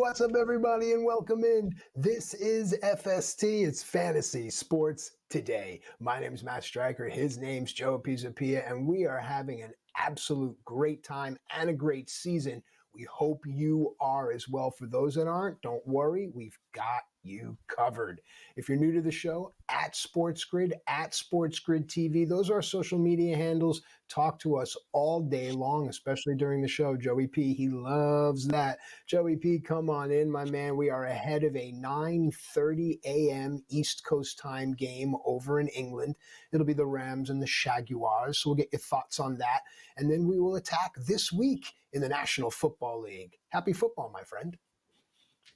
What's up, everybody, and welcome in. This is FST. It's Fantasy Sports Today. My name's Matt Striker. His name's Joe Pisapia, and we are having an absolute great time and a great season. We hope you are as well. For those that aren't, don't worry. We've got you covered. If you're new to the show, at SportsGrid, at SportsGrid TV, those are our social media handles. Talk to us all day long, especially during the show. Joey P, he loves that. Joey P, come on in, my man. We are ahead of a 9:30 a.m. East Coast time game over in England. It'll be the Rams and the Jaguars, so we'll get your thoughts on that. And then we will attack this week in the National Football League. Happy football, my friend.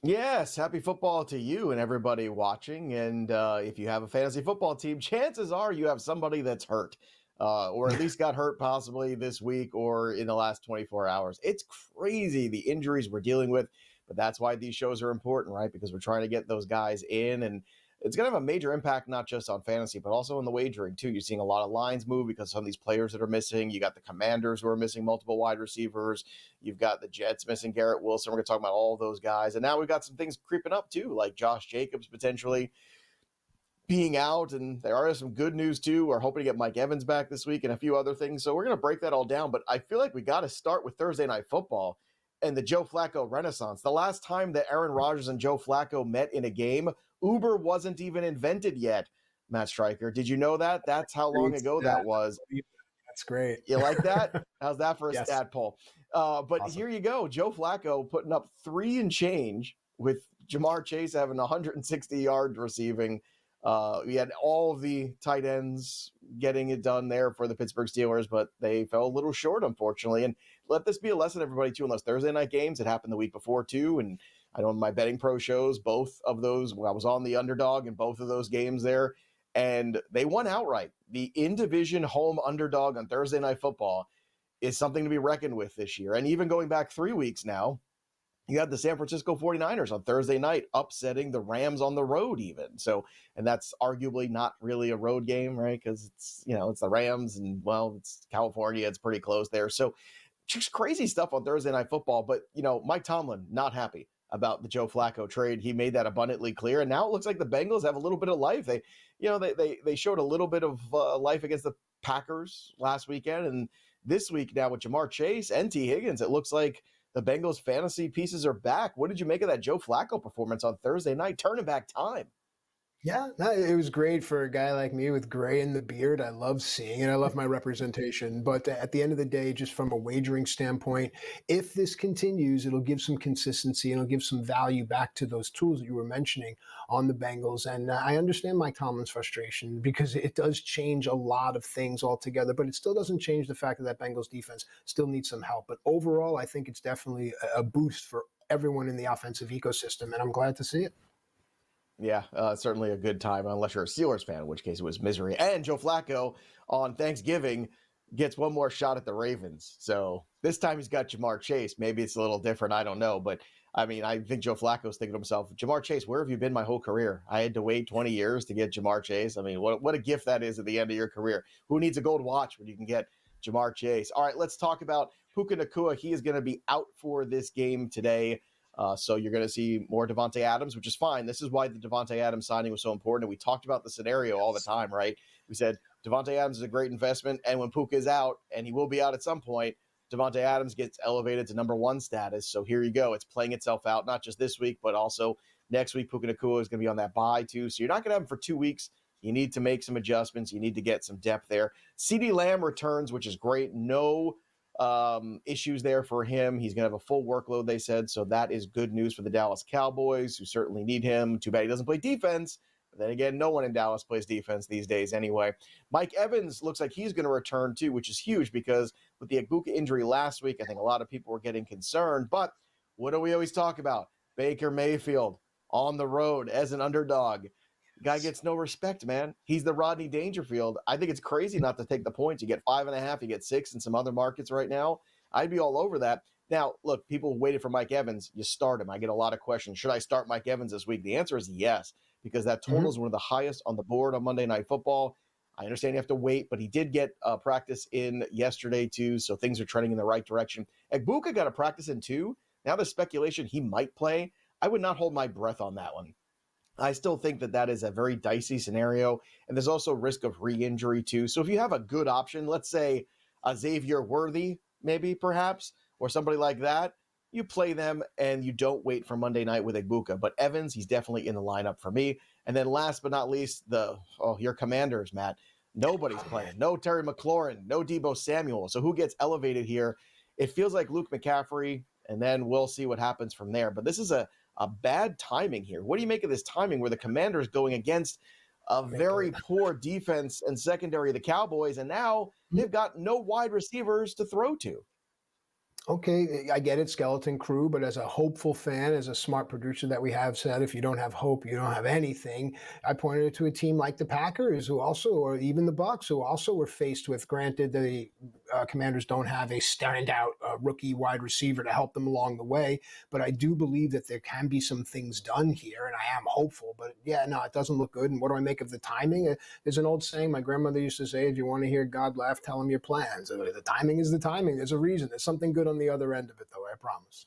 Yes, happy football to you and everybody watching. And if you have a fantasy football team, chances are you have somebody that's hurt or at least got hurt possibly this week or in the last 24 hours. It's crazy the injuries we're dealing with, but that's why these shows are important, right? Because we're trying to get those guys in, and it's going to have a major impact, not just on fantasy, but also in the wagering too. You're seeing a lot of lines move because some of these players that are missing. You got the Commanders who are missing multiple wide receivers. You've got the Jets missing Garrett Wilson. We're going to talk about all of those guys. And now we've got some things creeping up too, like Josh Jacobs potentially being out. And there are some good news too. We're hoping to get Mike Evans back this week and a few other things. So we're going to break that all down. But I feel like we got to start with Thursday Night Football and the Joe Flacco renaissance. The last time that Aaron Rodgers and Joe Flacco met in a game, Uber wasn't even invented yet, Matt Striker. Did you know that? That's how long ago that was. That's great. You like that? How's that for a Yes. Stat poll? But Awesome. Here you go. Joe Flacco putting up 3 and change with Jamar Chase having 160 yards receiving. We had all of the tight ends getting it done there for the Pittsburgh Steelers, but they fell a little short, unfortunately. And let this be a lesson, everybody, too, on those Thursday night games. It happened the week before, too. And I know in my betting pro shows, both of those, I was on the underdog in both of those games there, and they won outright. The in-division home underdog on Thursday Night Football is something to be reckoned with this year. And even going back 3 weeks now, you had the San Francisco 49ers on Thursday night upsetting the Rams on the road even. So, and that's arguably not really a road game, right? Because it's, it's the Rams and, well, it's California. It's pretty close there. So just crazy stuff on Thursday Night Football. But, Mike Tomlin, not happy about the Joe Flacco trade. He made that abundantly clear. And now it looks like the Bengals have a little bit of life. They showed a little bit of life against the Packers last weekend. And this week now with Jamar Chase and T. Higgins, it looks like the Bengals fantasy pieces are back. What did you make of that Joe Flacco performance on Thursday night? Turning back time. Yeah, no, it was great for a guy like me with gray in the beard. I love seeing it. I love my representation. But at the end of the day, just from a wagering standpoint, if this continues, it'll give some consistency and it'll give some value back to those tools that you were mentioning on the Bengals. And I understand Mike Tomlin's frustration because it does change a lot of things altogether, but it still doesn't change the fact that Bengals defense still needs some help. But overall, I think it's definitely a boost for everyone in the offensive ecosystem, and I'm glad to see it. Yeah, certainly a good time, unless you're a Steelers fan, in which case it was misery. And Joe Flacco on Thanksgiving gets one more shot at the Ravens. So this time he's got Jamar Chase. Maybe it's a little different. I don't know. But, I think Joe Flacco's thinking to himself, Jamar Chase, where have you been my whole career? I had to wait 20 years to get Jamar Chase. What a gift that is at the end of your career. Who needs a gold watch when you can get Jamar Chase? All right, let's talk about Puka Nacua. He is going to be out for this game today. So you're going to see more Devontae Adams, which is fine. This is why the Devontae Adams signing was so important. And we talked about the scenario all the time, right? We said Devontae Adams is a great investment. And when Puka is out, and he will be out at some point, Devontae Adams gets elevated to number 1 status. So here you go. It's playing itself out, not just this week, but also next week. Puka Nacua is going to be on that bye too. So you're not going to have him for 2 weeks. You need to make some adjustments. You need to get some depth there. CeeDee Lamb returns, which is great. No issues there for him. He's going to have a full workload, they said. So that is good news for the Dallas Cowboys, who certainly need him. Too bad he doesn't play defense. But then again, no one in Dallas plays defense these days anyway. Mike Evans looks like he's going to return too, which is huge because with the Aguka injury last week, I think a lot of people were getting concerned. But what do we always talk about? Baker Mayfield on the road as an underdog. Guy gets no respect, man. He's the Rodney Dangerfield. I think it's crazy not to take the points. You get 5.5, you get 6 in some other markets right now. I'd be all over that. Now, look, people waited for Mike Evans. You start him. I get a lot of questions. Should I start Mike Evans this week? The answer is yes, because that total is one of the highest on the board on Monday Night Football. I understand you have to wait, but he did get practice in yesterday too, so things are trending in the right direction. Aguka got a practice in too. Now there's speculation he might play. I would not hold my breath on that one. I still think that is a very dicey scenario, and there's also risk of re-injury too. So if you have a good option, let's say a Xavier Worthy, maybe perhaps, or somebody like that, you play them and you don't wait for Monday night with Igbokwe. But Evans, he's definitely in the lineup for me. And then last but not least, your Commanders, Matt. Nobody's playing. No Terry McLaurin, no Deebo Samuel. So who gets elevated here? It feels like Luke McCaffrey, and then we'll see what happens from there. But this is a bad timing here. What do you make of this timing where the Commanders going against a very poor defense and secondary of the Cowboys, and now they've got no wide receivers to throw to? Okay, I get it, skeleton crew, but as a hopeful fan, as a smart producer that we have said, if you don't have hope, you don't have anything. I pointed it to a team like the Packers, who also, or even the Bucks, who also were faced with, granted, the Commanders don't have a standout rookie wide receiver to help them along the way, but I do believe that there can be some things done here, and I am hopeful. But yeah, no, it doesn't look good. And what do I make of the timing? There's an old saying my grandmother used to say, if you want to hear God laugh, tell him your plans. The timing is the timing. There's a reason. There's something good on the other end of it, though, I promise.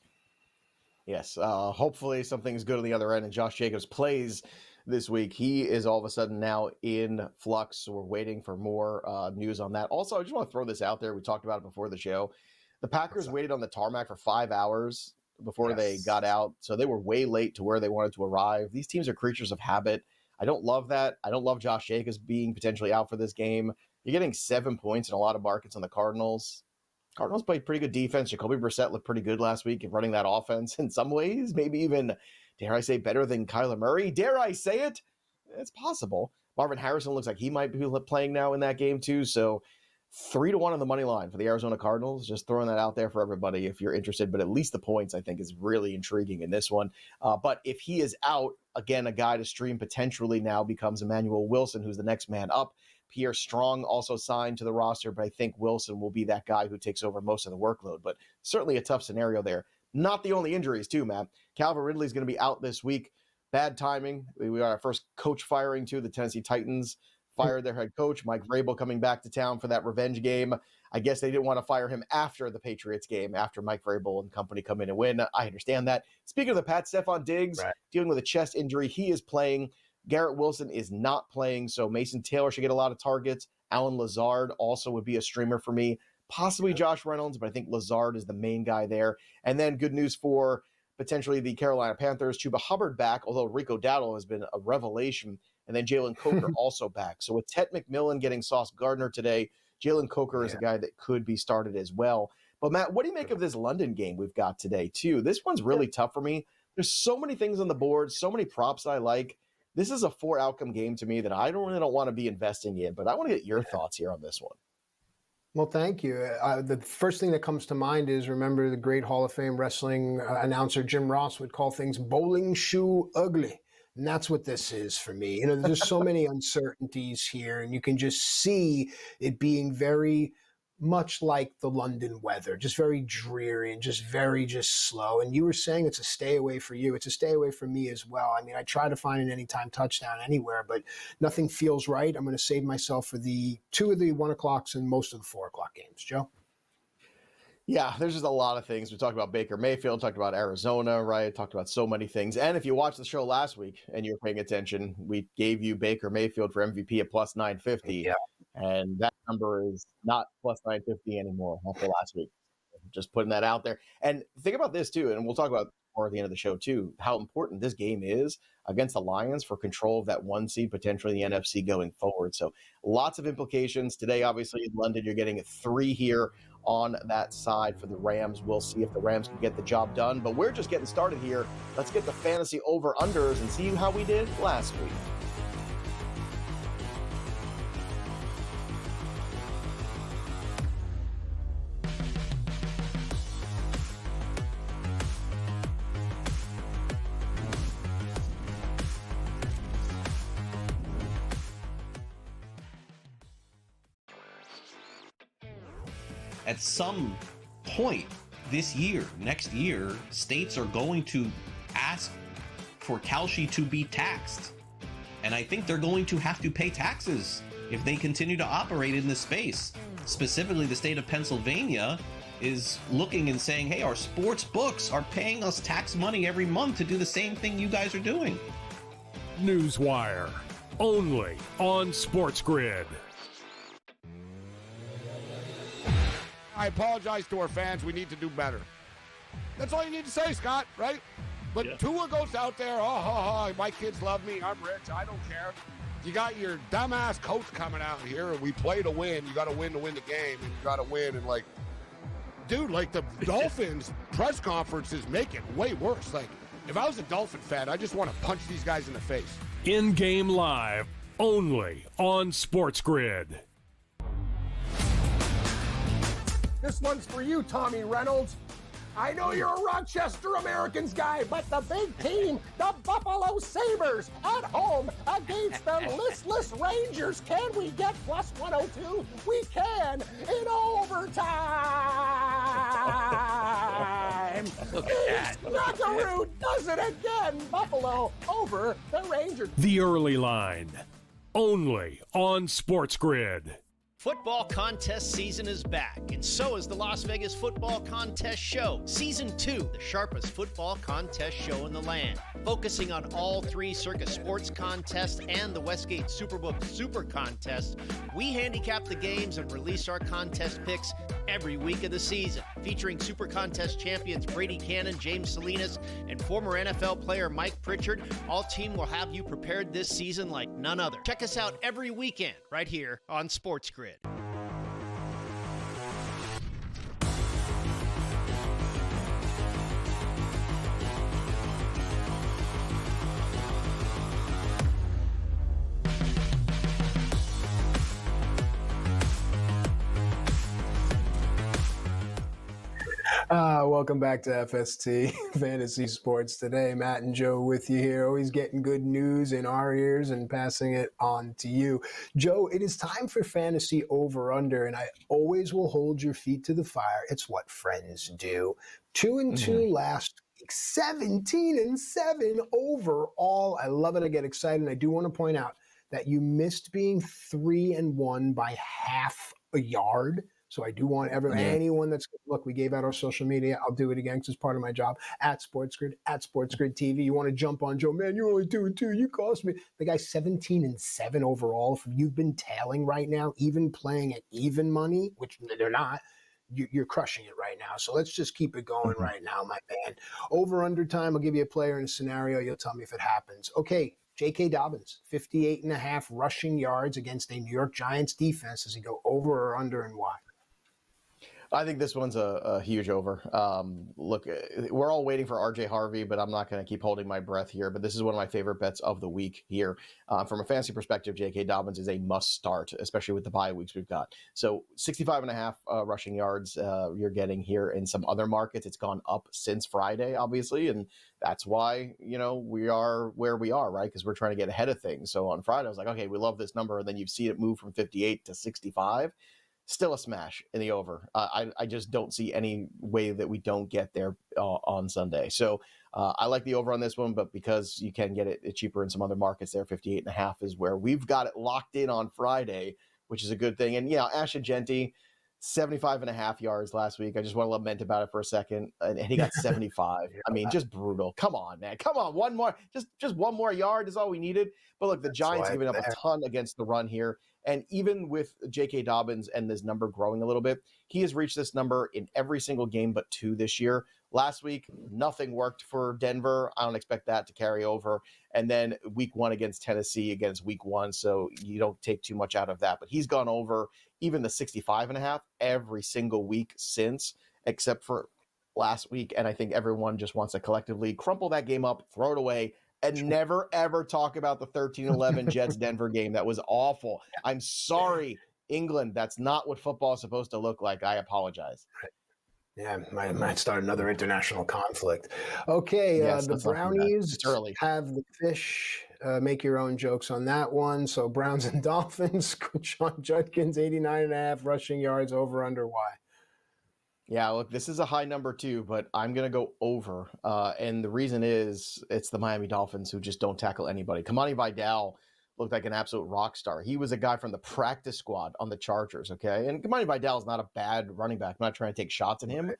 Yes, hopefully something's good on the other end, and Josh Jacobs plays this week. He is all of a sudden now in flux, so we're waiting for more news on that. Also, I just want to throw this out there. We talked about it before the show. The Packers waited on the tarmac for 5 hours before they got out, so they were way late to where they wanted to arrive. These teams are creatures of habit. I don't love that. I don't love Josh Jacobs being potentially out for this game. You're getting 7 points in a lot of markets on the Cardinals. Cardinals played pretty good defense. Jacoby Brissett looked pretty good last week in running that offense in some ways, maybe even, dare I say, better than Kyler Murray. Dare I say it? It's possible. Marvin Harrison looks like he might be playing now in that game too. So 3-1 on the money line for the Arizona Cardinals. Just throwing that out there for everybody if you're interested. But at least the points, I think, is really intriguing in this one. But if he is out, again, a guy to stream potentially now becomes Emmanuel Wilson, who's the next man up. Pierre Strong also signed to the roster, but I think Wilson will be that guy who takes over most of the workload. But certainly a tough scenario there. Not the only injuries, too, Matt. Calvin Ridley's going to be out this week. Bad timing. We got our first coach firing, too. The Tennessee Titans fired their head coach. Mike Vrabel coming back to town for that revenge game. I guess they didn't want to fire him after the Patriots game, after Mike Vrabel and company come in and win. I understand that. Speaking of the Pats, Stephon Diggs dealing with a chest injury. He is playing. Garrett Wilson is not playing, so Mason Taylor should get a lot of targets. Alan Lazard also would be a streamer for me. Possibly Josh Reynolds, but I think Lazard is the main guy there. And then good news for potentially the Carolina Panthers. Chuba Hubbard back, although Rico Dowdle has been a revelation. And then Jalen Coker also back. So with Ted McMillan getting Sauce Gardner today, Jalen Coker is a guy that could be started as well. But Matt, what do you make of this London game we've got today too? This one's really tough for me. There's so many things on the board, so many props I like. This is a 4-outcome game to me that I really don't want to be investing in, but I want to get your thoughts here on this one. Well, thank you. The first thing that comes to mind is, remember the great Hall of Fame wrestling announcer Jim Ross would call things bowling shoe ugly. And that's what this is for me. There's so many uncertainties here, and you can just see it being very much like the London weather, just very dreary and just slow. And you were saying it's a stay away for you. It's a stay away for me as well. I mean, I try to find an anytime touchdown anywhere, but nothing feels right. I'm going to save myself for the 2 of the 1 o'clocks and most of the 4 o'clock games. Joe? Yeah, there's just a lot of things. We talked about Baker Mayfield, talked about Arizona, right? Talked about so many things. And if you watched the show last week and you're paying attention, we gave you Baker Mayfield for MVP at plus 950. Yeah. And that number is not plus 950 anymore after last week. Just putting that out there. And think about this too, and we'll talk about more at the end of the show too, how important this game is against the Lions for control of that 1 seed, potentially the NFC going forward. So lots of implications. Today, obviously, in London, you're getting 3 here on that side for the Rams. We'll see if the Rams can get the job done. But we're just getting started here. Let's get the fantasy over-unders and see how we did last week. At some point this year, next year, states are going to ask for Kalshi to be taxed. And I think they're going to have to pay taxes if they continue to operate in this space. Specifically, the state of Pennsylvania is looking and saying, hey, our sports books are paying us tax money every month to do the same thing you guys are doing. Newswire, only on SportsGrid. I apologize to our fans. We need to do better. That's all you need to say, Scott, right? But yeah. Tua goes out there, my kids love me, I'm rich, I don't care. You got your dumbass coach coming out here, and we play to win. You got to win the game, and you got to win. And, like, dude, like, the Dolphins press conferences make it way worse. Like, if I was a Dolphin fan, I just want to punch these guys in the face. In-game live, only on SportsGrid. This one's for you, Tommy Reynolds. I know you're a Rochester Americans guy, but the big team, the Buffalo Sabres, at home against the listless Rangers. Can we get plus 102? We can in overtime. Knockaroo does it again. Buffalo over the Rangers. The early line, only on SportsGrid. Football contest season is back, and so is the Las Vegas Football Contest Show. Season 2, the sharpest football contest show in the land. Focusing on all 3 Circus Sports contests and the Westgate Superbook Super Contest, we handicap the games and release our contest picks every week of the season. Featuring Super Contest champions Brady Cannon, James Salinas, and former NFL player Mike Pritchard, all team will have you prepared this season like none other. Check us out every weekend right here on SportsGrid. Welcome back to FST Fantasy Sports Today. Matt and Joe with you here, always getting good news in our ears and passing it on to you. Joe, it is time for Fantasy Over-Under, and I always will hold your feet to the fire. It's what friends do. 2-2 last week, 17-7 overall. I love it. I get excited. And I do want to point out that you missed being 3-1 by half a yard. So I do want anyone that's look. We gave out our social media. I'll do it again because it's part of my job. At SportsGrid TV. You want to jump on Joe? Man, you're only 2-2. You cost me. The guy's 17-7 overall. If you've been tailing right now, even playing at even money, which they're not, you're crushing it right now. So let's just keep it going right now, my man. Over under time. I'll give you a player and a scenario. You'll tell me if it happens. Okay. J.K. Dobbins, 58.5 rushing yards against a New York Giants defense. Does he go over or under, and why? I think this one's a huge over. Look, we're all waiting for RJ Harvey, but I'm not going to keep holding my breath here. But this is one of my favorite bets of the week here. From a fantasy perspective, J.K. Dobbins is a must start, especially with the bye weeks we've got. So 65.5 rushing yards you're getting here in some other markets. It's gone up since Friday, obviously, and that's why, we are where we are, right? Because we're trying to get ahead of things. So on Friday, I was like, okay, we love this number. And then you see it move from 58 to 65. Still a smash in the over. I just don't see any way that we don't get there on Sunday. So I like the over on this one, but because you can get it cheaper in some other markets there, 58.5 is where we've got it locked in on Friday, which is a good thing. And Ashton Genty, 75.5 yards last week. I just want to lament about it for a second. And he got 75. I mean, just brutal. Come on, man. Come on. One more, just one more yard is all we needed. But look, the Giants giving up a ton against the run here. And even with J.K. Dobbins and this number growing a little bit, he has reached this number in every single game but 2 this year. Last week, nothing worked for Denver. I don't expect that to carry over. And then week 1 against Tennessee against week 1. So you don't take too much out of that. But he's gone over even the 65.5 every single week since, except for last week. And I think everyone just wants to collectively crumple that game up, throw it away, and never, ever talk about the 13-11 Jets-Denver game. That was awful. I'm sorry, England. That's not what football is supposed to look like. I apologize. Yeah, might start another international conflict. Okay, the Brownies have the fish. Make your own jokes on that one. So Browns and Dolphins, Sean Judkins, 89.5 rushing yards, over, under, why? Yeah, look, this is a high number too, but I'm going to go over. And the reason is it's the Miami Dolphins who just don't tackle anybody. Kamani Vidal looked like an absolute rock star. He was a guy from the practice squad on the Chargers, okay? And Kamani Vidal is not a bad running back. I'm not trying to take shots at him.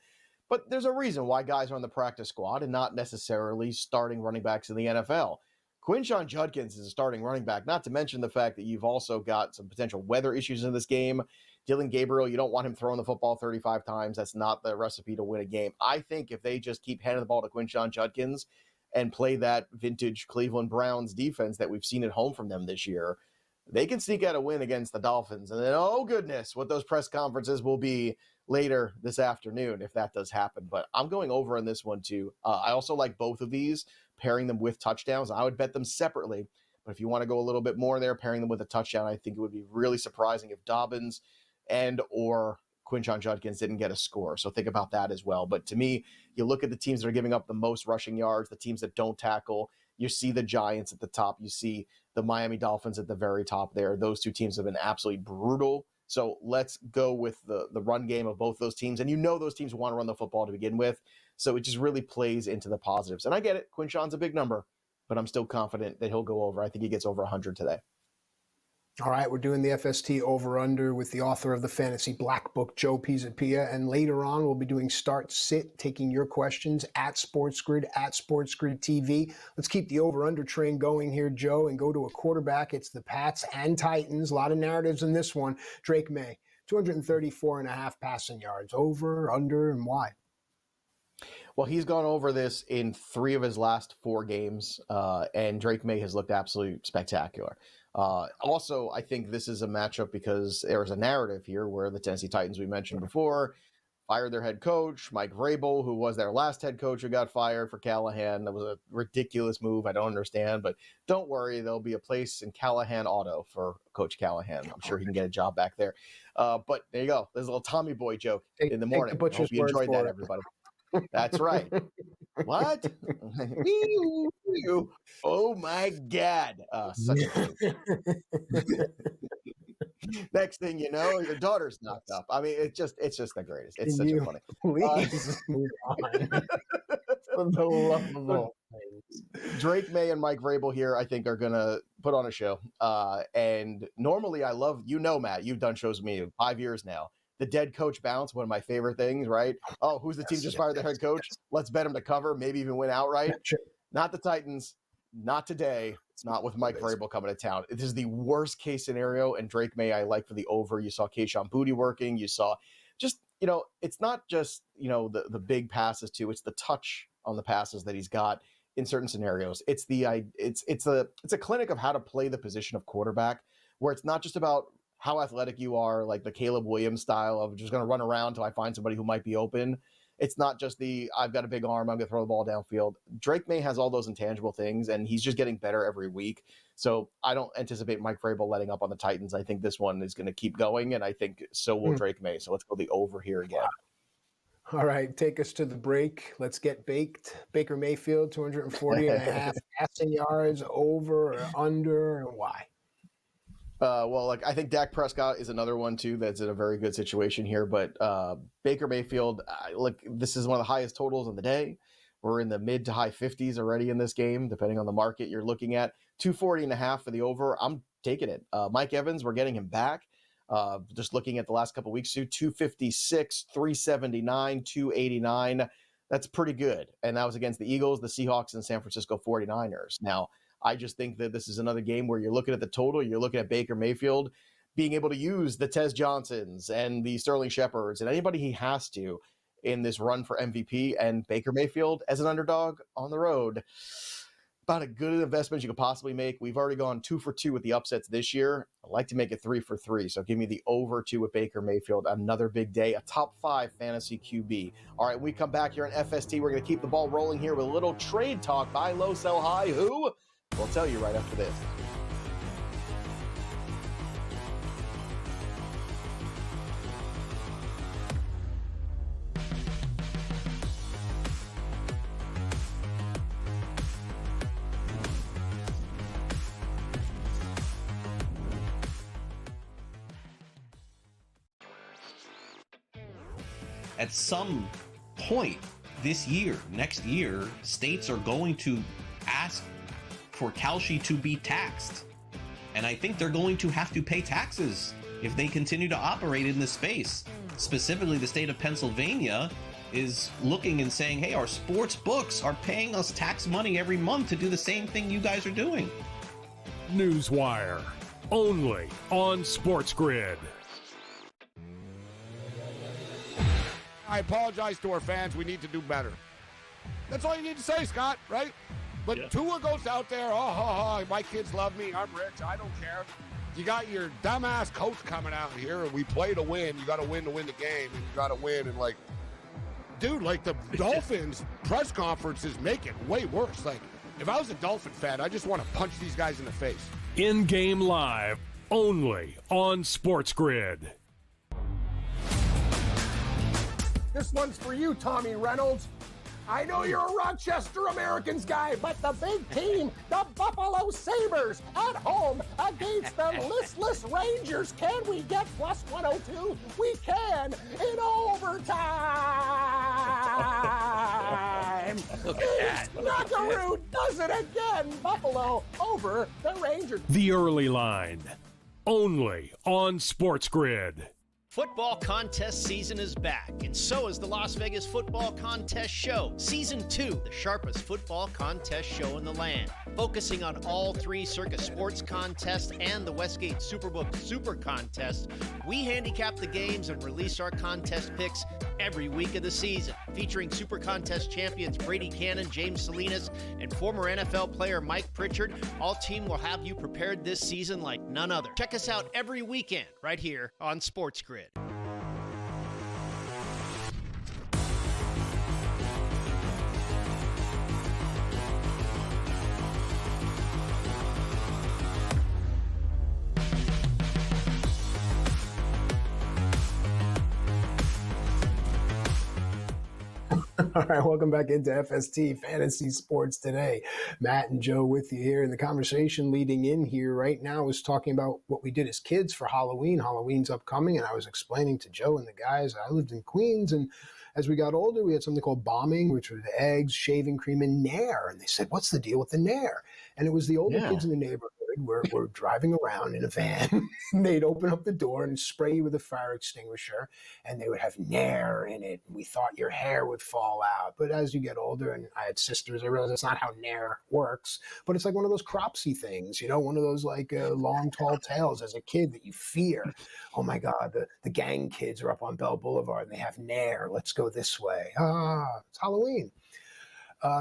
But there's a reason why guys are on the practice squad and not necessarily starting running backs in the NFL. Quinshon Judkins is a starting running back, not to mention the fact that you've also got some potential weather issues in this game. Dylan Gabriel, you don't want him throwing the football 35 times. That's not the recipe to win a game. I think if they just keep handing the ball to Quinshon Judkins and play that vintage Cleveland Browns defense that we've seen at home from them this year, they can sneak out a win against the Dolphins. And then, oh goodness, what those press conferences will be later this afternoon if that does happen. But I'm going over on this one too. I also like both of these, pairing them with touchdowns. I would bet them separately. But if you want to go a little bit more there, pairing them with a touchdown, I think it would be really surprising if Dobbins and or Quinshon Judkins didn't get a score. So think about that as well. But to me, you look at the teams that are giving up the most rushing yards, the teams that don't tackle. You see the Giants at the top. You see the Miami Dolphins at the very top there. Those two teams have been absolutely brutal. So let's go with the run game of both those teams. And you know those teams want to run the football to begin with. So it just really plays into the positives. And I get it. Quinshon's a big number, but I'm still confident that he'll go over. I think he gets over 100 today. All right, we're doing the FST over-under with the author of the Fantasy Black Book, Joe Pisapia. And later on, we'll be doing Start Sit, taking your questions at SportsGrid, at SportsGrid TV. Let's keep the over-under train going here, Joe, and go to a quarterback. It's the Pats and Titans. A lot of narratives in this one. Drake May, 234.5 passing yards. Over, under, and why? Well, he's gone over this in 3 of his last 4 games, and Drake May has looked absolutely spectacular. Also, I think this is a matchup because there's a narrative here where the Tennessee Titans, we mentioned before, fired their head coach, Mike Vrabel, who was their last head coach who got fired for Callahan. That was a ridiculous move. I don't understand, but don't worry. There'll be a place in Callahan Auto for Coach Callahan. I'm sure he can get a job back there. But there you go. There's a little Tommy Boy joke in the morning. I hope you enjoyed that, everybody. That's right. What? Oh my God. Such a thing. Next thing you know, your daughter's knocked up. I mean, it's just the greatest. It's such a funny. Please move on. For the love of all things. Drake May and Mike Vrabel here, I think, are gonna put on a show. And normally, I love, Matt, you've done shows with me 5 years now. The dead coach bounce, one of my favorite things, right? Oh, who's the team just fired their head coach? Let's bet him to cover, maybe even win outright. Not the Titans, not today. It's not with Mike Vrabel coming to town. This is the worst case scenario, and Drake May I like for the over. You saw Kayshon Boutte working. You saw just, it's not just, the big passes too. It's the touch on the passes that he's got in certain scenarios. It's a clinic of how to play the position of quarterback, where it's not just about how athletic you are, like the Caleb Williams style of just going to run around till I find somebody who might be open. It's not just I've got a big arm, I'm going to throw the ball downfield. Drake May has all those intangible things, and he's just getting better every week. So I don't anticipate Mike Vrabel letting up on the Titans. I think this one is going to keep going, and I think so will Drake May. So let's go the over here again. All right, take us to the break. Let's get baked. Baker Mayfield, 240.5 passing yards, over or under, and why? I think Dak Prescott is another one too that's in a very good situation here. But Baker Mayfield, this is one of the highest totals in the day. We're in the mid to high 50s already in this game, depending on the market you're looking at. 240.5 for the over. I'm taking it. Mike Evans, we're getting him back. Just looking at the last couple of weeks too, 256, 379, 289. That's pretty good. And that was against the Eagles, the Seahawks, and San Francisco 49ers. Now, I just think that this is another game where you're looking at the total, you're looking at Baker Mayfield being able to use the Tez Johnsons and the Sterling Shepards and anybody he has to in this run for MVP, and Baker Mayfield as an underdog on the road. About a good investment you could possibly make. We've already gone 2 for 2 with the upsets this year. I'd like to make it 3 for 3. So give me the over 2 with Baker Mayfield. Another big day, a top 5 fantasy QB. All right, when we come back here on FST, we're going to keep the ball rolling here with a little trade talk. Buy low, sell high. Who? We'll tell you right after this. At some point this year, next year, states are going to ask for Kalshi to be taxed. And I think they're going to have to pay taxes if they continue to operate in this space. Specifically, the state of Pennsylvania is looking and saying, hey, our sports books are paying us tax money every month to do the same thing you guys are doing. Newswire, only on SportsGrid. I apologize to our fans. We need to do better. That's all you need to say, Scott, right? But Tua goes out there, my kids love me. I'm rich. I don't care. You got your dumbass coach coming out here, and we play to win. You got to win the game, and you got to win. And, like, dude, like, the Dolphins press conferences make it way worse. Like, if I was a Dolphin fan, I just want to punch these guys in the face. In-game live, only on SportsGrid. This one's for you, Tommy Reynolds. I know you're a Rochester Americans guy, but the big team, the Buffalo Sabres, at home against the listless Rangers. Can we get plus 102? We can in overtime. Knockaroo does it again. Buffalo over the Rangers. The Early Line, only on SportsGrid. Football contest season is back, and so is the Las Vegas Football Contest Show. Season 2, the sharpest football contest show in the land. Focusing on all 3 Circus Sports contests and the Westgate Superbook Super Contest, we handicap the games and release our contest picks every week of the season. Featuring Super Contest champions Brady Cannon, James Salinas, and former NFL player Mike Pritchard, all team will have you prepared this season like none other. Check us out every weekend right here on SportsGrid. All right, welcome back into FST Fantasy Sports Today. Matt and Joe with you here. And the conversation leading in here right now is talking about what we did as kids for Halloween. Halloween's upcoming, and I was explaining to Joe and the guys, I lived in Queens, and as we got older, we had something called bombing, which was eggs, shaving cream, and Nair. And they said, what's the deal with the Nair? And it was the older kids in the neighborhood were driving around in a van. And they'd open up the door and spray you with a fire extinguisher, and they would have Nair in it. And we thought your hair would fall out. But as you get older, and I had sisters, I realized that's not how Nair works. But it's like one of those cropsy things, you know, one of those like long, tall tales as a kid that you fear. Oh my God, the gang kids are up on Bell Boulevard and they have Nair. Let's go this way. It's Halloween.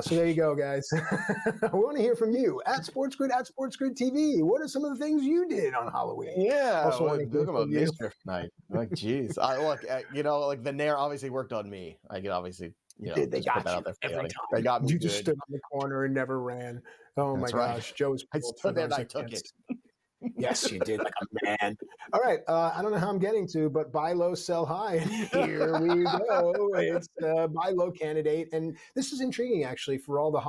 So there you go, guys. We want to hear from you at SportsGrid, at SportsGrid TV. What are some of the things you did on Halloween? Yeah, Also well, talk about mischief night. Like, geez, I look, you know, like the Nair obviously worked on me. I could obviously, you know, they just got put that you out there. every time. They got me. You just stood on the corner and never ran. Oh That's my right. gosh, Joe's. I stood there and I took it. Yes, you did, like a man. All right, I don't know how I'm getting to, but buy low, sell high. Here we go. It's buy low candidate, and this is intriguing actually for all the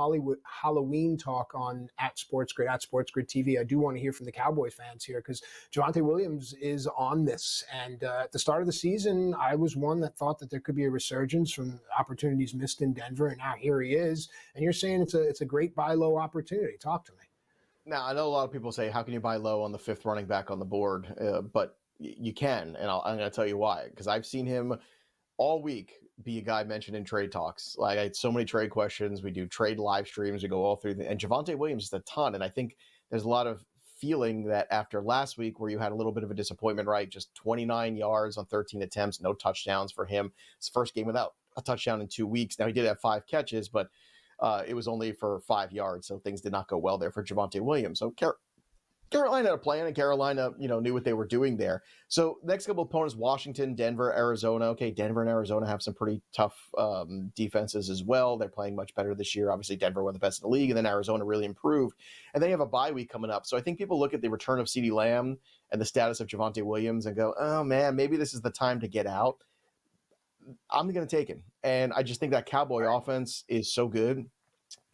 Halloween talk on at SportsGrid TV. I do want to hear from the Cowboys fans here because Javonte Williams is on this, and at the start of the season, I was one that thought that there could be a resurgence from opportunities missed in Denver, and now here he is. And you're saying it's a great buy low opportunity. Talk to me. Now, I know a lot of people say, how can you buy low on the 5th running back on the board? But you can, and I'm going to tell you why. Because I've seen him all week be a guy mentioned in trade talks. Like, I had so many trade questions. We do trade live streams. We go all through. And Javonte Williams is a ton. And I think there's a lot of feeling that after last week where you had a little bit of a disappointment, right? Just 29 yards on 13 attempts, no touchdowns for him. His first game without a touchdown in 2 weeks. Now, he did have 5 catches, but it was only for 5 yards, so things did not go well there for Javonte Williams. So Carolina had a plan, and Carolina, you know, knew what they were doing there. So next couple opponents: Washington, Denver, Arizona. Okay, Denver and Arizona have some pretty tough defenses as well. They're playing much better this year. Obviously, Denver one of the best in the league, and then Arizona really improved. And they have a bye week coming up. So I think people look at the return of CeeDee Lamb and the status of Javonte Williams and go, oh man, maybe this is the time to get out. I'm going to take him. And I just think that Cowboy offense is so good.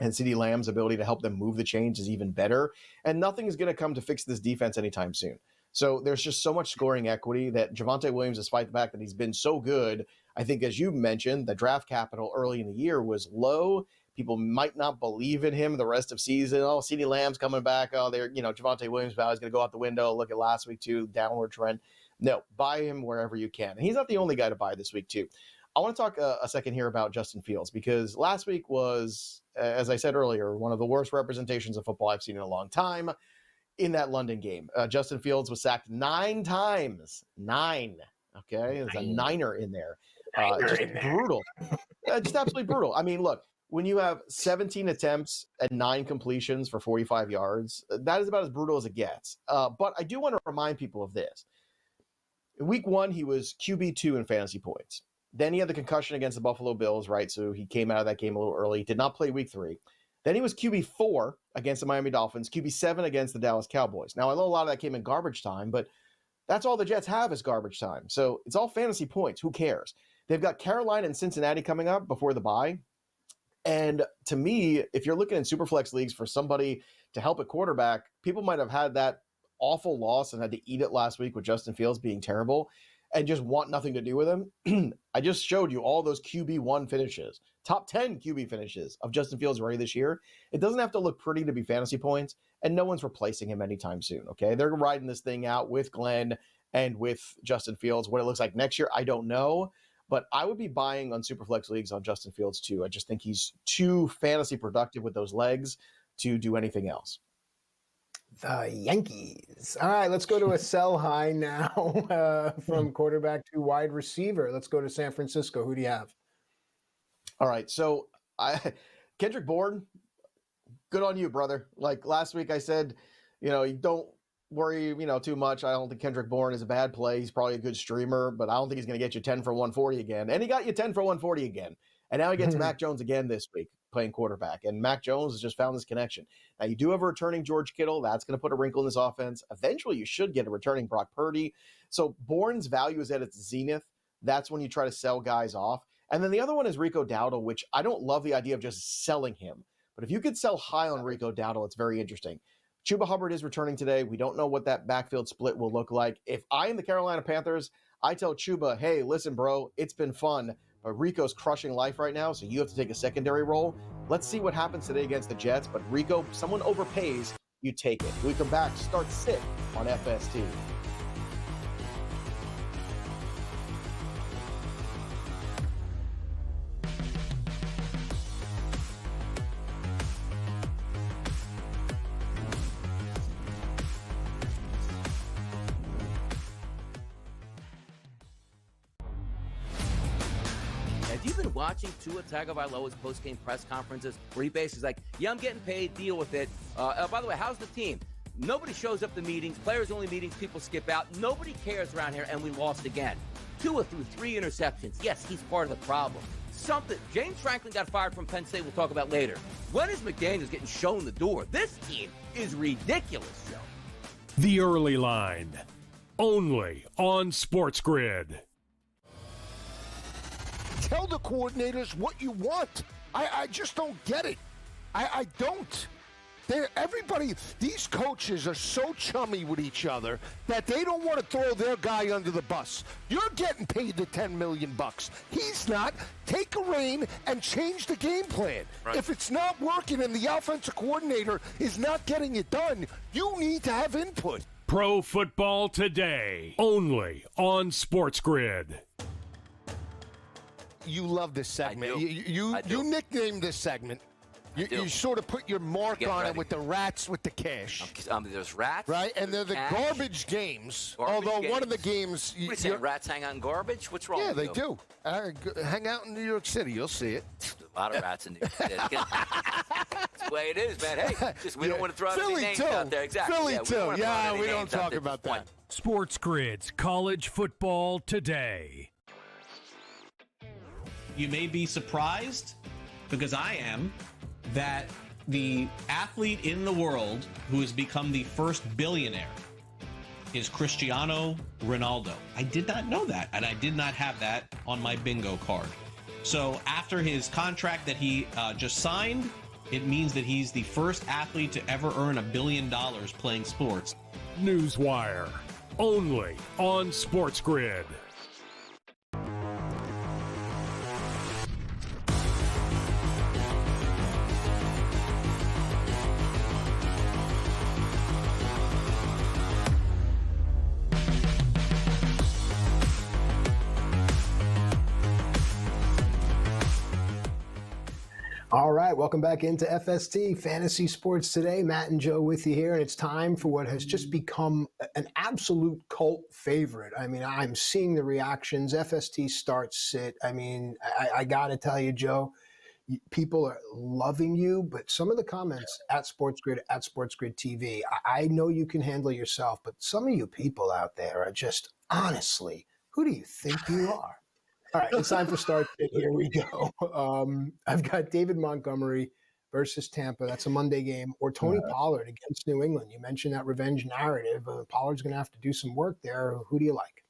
And CeeDee Lamb's ability to help them move the chains is even better. And nothing is going to come to fix this defense anytime soon. So there's just so much scoring equity that Javonte Williams, despite the fact that he's been so good, I think, as you mentioned, the draft capital early in the year was low, people might not believe in him the rest of season. Oh, CeeDee Lamb's coming back. Oh, Javonte Williams is going to go out the window. Look at last week too, downward trend. No, buy him wherever you can. And he's not the only guy to buy this week too. I want to talk a second here about Justin Fields, because last week was, as I said earlier, one of the worst representations of football I've seen in a long time in that London game. Justin Fields was sacked 9 times. 9. Okay? There's a niner in there. Just brutal. Just absolutely brutal. I mean, look, when you have 17 attempts and 9 completions for 45 yards, that is about as brutal as it gets. But I do want to remind people of this. In week 1, he was QB2 in fantasy points. Then he had the concussion against the Buffalo Bills, right? So he came out of that game a little early. Did not play week 3. Then he was QB4 against the Miami Dolphins, QB7 against the Dallas Cowboys. Now, I know a lot of that came in garbage time, but that's all the Jets have is garbage time. So it's all fantasy points. Who cares? They've got Carolina and Cincinnati coming up before the bye. And to me, if you're looking in Superflex leagues for somebody to help at quarterback, people might have had that awful loss and had to eat it last week with Justin Fields being terrible and just want nothing to do with him. I just showed you all those QB1 finishes, top 10 QB finishes of Justin Fields already this year. It doesn't have to look pretty to be fantasy points, and no one's replacing him anytime soon, okay? They're riding this thing out with Glenn and with Justin Fields. What it looks like next year, I don't know, but I would be buying on Superflex leagues on Justin Fields too. I just think he's too fantasy productive with those legs to do anything else. The Yankees. All right, let's go to a sell high now from quarterback to wide receiver. Let's go to San Francisco. Who do you have? All right, so Kendrick Bourne, good on you, brother. Like last week I said, you don't worry, too much. I don't think Kendrick Bourne is a bad play. He's probably a good streamer, but I don't think he's going to get you 10 for 140 again. And he got you 10 for 140 again. And now he gets Mac Jones again this week playing quarterback. And Mac Jones has just found this connection. Now, you do have a returning George Kittle. That's going to put a wrinkle in this offense. Eventually, you should get a returning Brock Purdy. So Bourne's value is at its zenith. That's when you try to sell guys off. And then the other one is Rico Dowdle, which I don't love the idea of just selling him. But if you could sell high on Rico Dowdle, it's very interesting. Chuba Hubbard is returning today. We don't know what that backfield split will look like. If I am the Carolina Panthers, I tell Chuba, hey, listen, bro, it's been fun, but Rico's crushing life right now, so you have to take a secondary role. Let's see what happens today against the Jets. But Rico, someone overpays, you take it. When we come back, start sit on FST. Have you been watching Tua Tagovailoa's post-game press conferences where he basically is like, yeah, I'm getting paid, deal with it. By the way, how's the team? Nobody shows up to meetings, players-only meetings, people skip out. Nobody cares around here, and we lost again. Tua threw 3 interceptions. Yes, he's part of the problem. James Franklin got fired from Penn State, we'll talk about later. When is McDaniels getting shown the door? This team is ridiculous, Joe. The Early Line, only on SportsGrid. Tell the coordinators what you want. I just don't get it. I don't. These coaches are so chummy with each other that they don't want to throw their guy under the bus. You're getting paid the $10 million. He's not. Take a rein and change the game plan. Right. If it's not working and the offensive coordinator is not getting it done, you need to have input. Pro Football Today, only on SportsGrid. You love this segment. You nicknamed this segment. You sort of put your mark on it with the rats with the cash. There's rats. Right? And they're the garbage games. Although one of the games... What are you saying, rats hang out in garbage? What's wrong with you? Yeah, they do. Hang out in New York City. You'll see it. A lot of rats in New York City. That's the way it is, man. Hey, we don't want to throw out any names out there. Exactly. Philly, too. Yeah, we don't talk about that. SportsGrid's College Football Today. You may be surprised, because I am, that the athlete in the world who has become the first billionaire is Cristiano Ronaldo. I did not know that, and I did not have that on my bingo card. So after his contract that he just signed, it means that he's the first athlete to ever earn $1 billion playing sports. Newswire, only on SportsGrid. All right, welcome back into FST Fantasy Sports Today. Matt and Joe with you here, and it's time for what has just become an absolute cult favorite. I mean, I'm seeing the reactions. FST starts sit. I mean, I got to tell you, Joe, people are loving you, but some of the comments at SportsGrid TV, I know you can handle yourself, but some of you people out there are just, honestly, who do you think you are? All right, it's time for start. Here we go. I've got David Montgomery versus Tampa. That's a Monday game. Or Tony Pollard against New England. You mentioned that revenge narrative. Pollard's going to have to do some work there. Who do you like?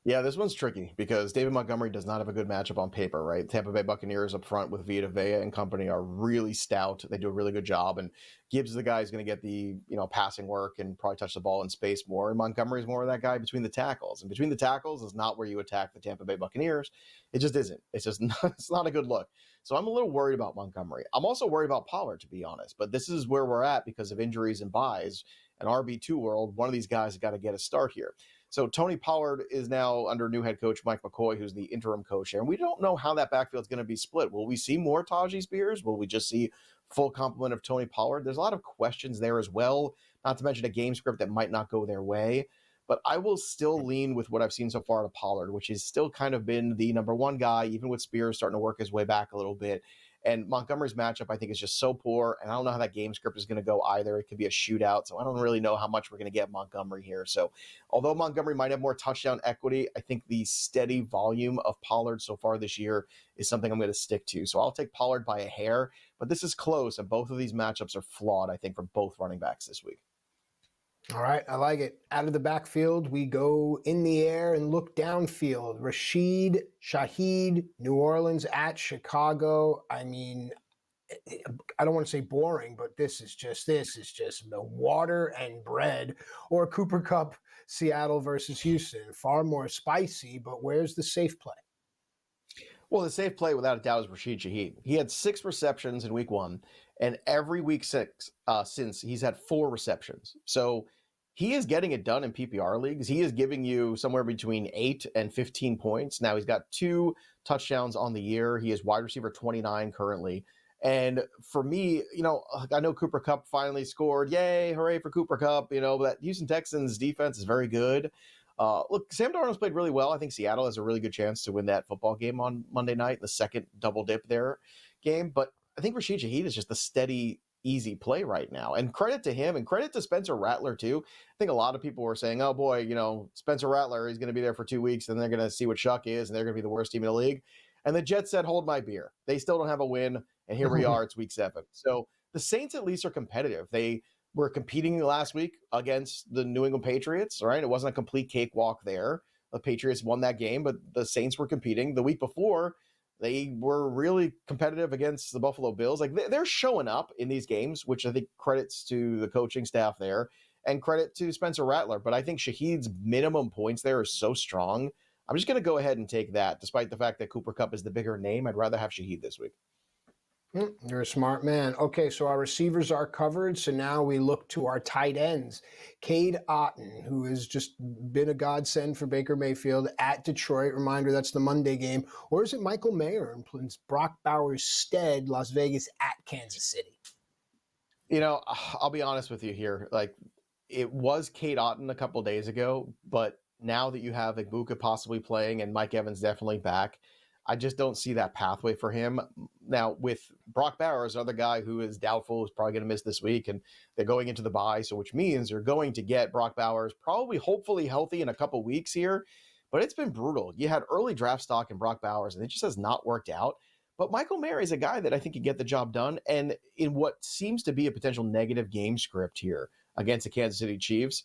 Yeah, this one's tricky because David Montgomery does not have a good matchup on paper, right? Tampa Bay Buccaneers up front with Vita Vea and company are really stout. They do a really good job, and Gibbs is the guy who's going to get the passing work and probably touch the ball in space more. And Montgomery is more of that guy between the tackles, and between the tackles is not where you attack the Tampa Bay Buccaneers. It just isn't. It's just not, it's not a good look. So I'm a little worried about Montgomery. I'm also worried about Pollard, to be honest. But this is where we're at because of injuries and buys. An RB2 world, one of these guys has got to get a start here. So Tony Pollard is now under new head coach Mike McCoy, who's the interim coach here. And we don't know how that backfield is going to be split. Will we see more Tajee Spears? Will we just see full complement of Tony Pollard? There's a lot of questions there as well, not to mention a game script that might not go their way. But I will still lean with what I've seen so far to Pollard, which has still kind of been the number one guy, even with Spears starting to work his way back a little bit. And Montgomery's matchup, I think, is just so poor. And I don't know how that game script is going to go either. It could be a shootout. So I don't really know how much we're going to get Montgomery here. So although Montgomery might have more touchdown equity, I think the steady volume of Pollard so far this year is something I'm going to stick to. So I'll take Pollard by a hair. But this is close. And both of these matchups are flawed, I think, for both running backs this week. All right, I like it. Out of the backfield, we go in the air and look downfield. Rashid Shaheed, New Orleans at Chicago. I mean, I don't want to say boring, but this is just the water and bread. Or Cooper Kupp, Seattle versus Houston. Far more spicy, but where's the safe play? Well, the safe play, without a doubt, is Rashid Shaheed. He had 6 receptions in week 1, and every week 6 since he's had 4 receptions. So he is getting it done in PPR leagues. He is giving you somewhere between 8 and 15 points. Now he's got 2 touchdowns on the year. He is wide receiver 29 currently. And for me, I know Cooper Kupp finally scored. Yay, hooray for Cooper Kupp. But Houston Texans defense is very good. Look, Sam Darnold's played really well. I think Seattle has a really good chance to win that football game on Monday night, the second double dip there game. But I think Rashid Shaheed is just a steady, easy play right now. And credit to him and credit to Spencer Rattler, too. I think a lot of people were saying, oh, boy, Spencer Rattler, he's going to be there for 2 weeks, and they're going to see what Shuck is, and they're going to be the worst team in the league. And the Jets said, hold my beer. They still don't have a win, and here we are. It's week 7. So the Saints at least are competitive. They were competing last week against the New England Patriots, right? It wasn't a complete cakewalk there. The Patriots won that game, but the Saints were competing. The week before, they were really competitive against the Buffalo Bills. Like, they're showing up in these games, which I think credits to the coaching staff there and credit to Spencer Rattler. But I think Shaheed's minimum points there is so strong. I'm just going to go ahead and take that. Despite the fact that Cooper Kupp is the bigger name, I'd rather have Shaheed this week. You're a smart man. Okay, so our receivers are covered. So now we look to our tight ends. Cade Otton, who has just been a godsend for Baker Mayfield at Detroit. Reminder, that's the Monday game. Or is it Michael Mayer in Brock Bowers' stead, Las Vegas at Kansas City? I'll be honest with you here. Like, it was Cade Otton a couple days ago, but now that you have Ibuka possibly playing and Mike Evans definitely back, I just don't see that pathway for him. Now, with Brock Bowers, another guy who is doubtful, is probably going to miss this week, and they're going into the bye, so which means they're going to get Brock Bowers probably, hopefully healthy in a couple weeks here. But it's been brutal. You had early draft stock in Brock Bowers, and it just has not worked out. But Michael Mayer is a guy that I think can get the job done. And in what seems to be a potential negative game script here against the Kansas City Chiefs,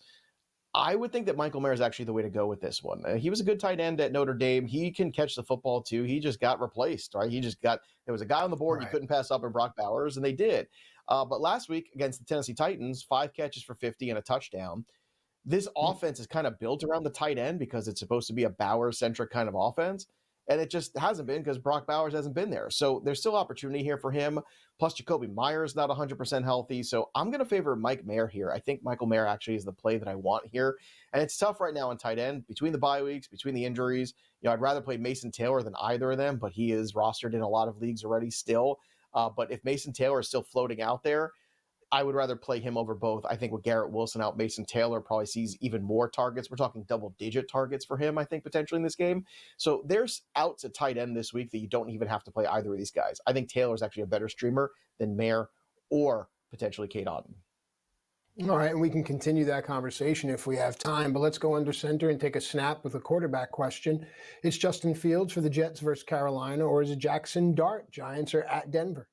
I would think that Michael Mayer is actually the way to go with this one. He was a good tight end at Notre Dame. He can catch the football too. He just got replaced, right? There was a guy on the board You couldn't pass up in Brock Bowers, and they did. But last week against the Tennessee Titans, 5 catches for 50 and a touchdown. This offense is kind of built around the tight end because it's supposed to be a Bowers-centric kind of offense. And it just hasn't been because Brock Bowers hasn't been there. So there's still opportunity here for him. Plus, Jacoby Myers not 100% healthy. So I'm going to favor Mike Mayer here. I think Michael Mayer actually is the play that I want here. And it's tough right now on tight end. Between the bye weeks, between the injuries, I'd rather play Mason Taylor than either of them, but he is rostered in a lot of leagues already still. But if Mason Taylor is still floating out there, I would rather play him over both. I think with Garrett Wilson out, Mason Taylor probably sees even more targets. We're talking double-digit targets for him, I think, potentially in this game. So there's outs at tight end this week that you don't even have to play either of these guys. I think Taylor's actually a better streamer than Mayer or potentially Cade Otton. All right, and we can continue that conversation if we have time, but let's go under center and take a snap with a quarterback question. It's Justin Fields for the Jets versus Carolina, or is it Jackson Dart? Giants are at Denver.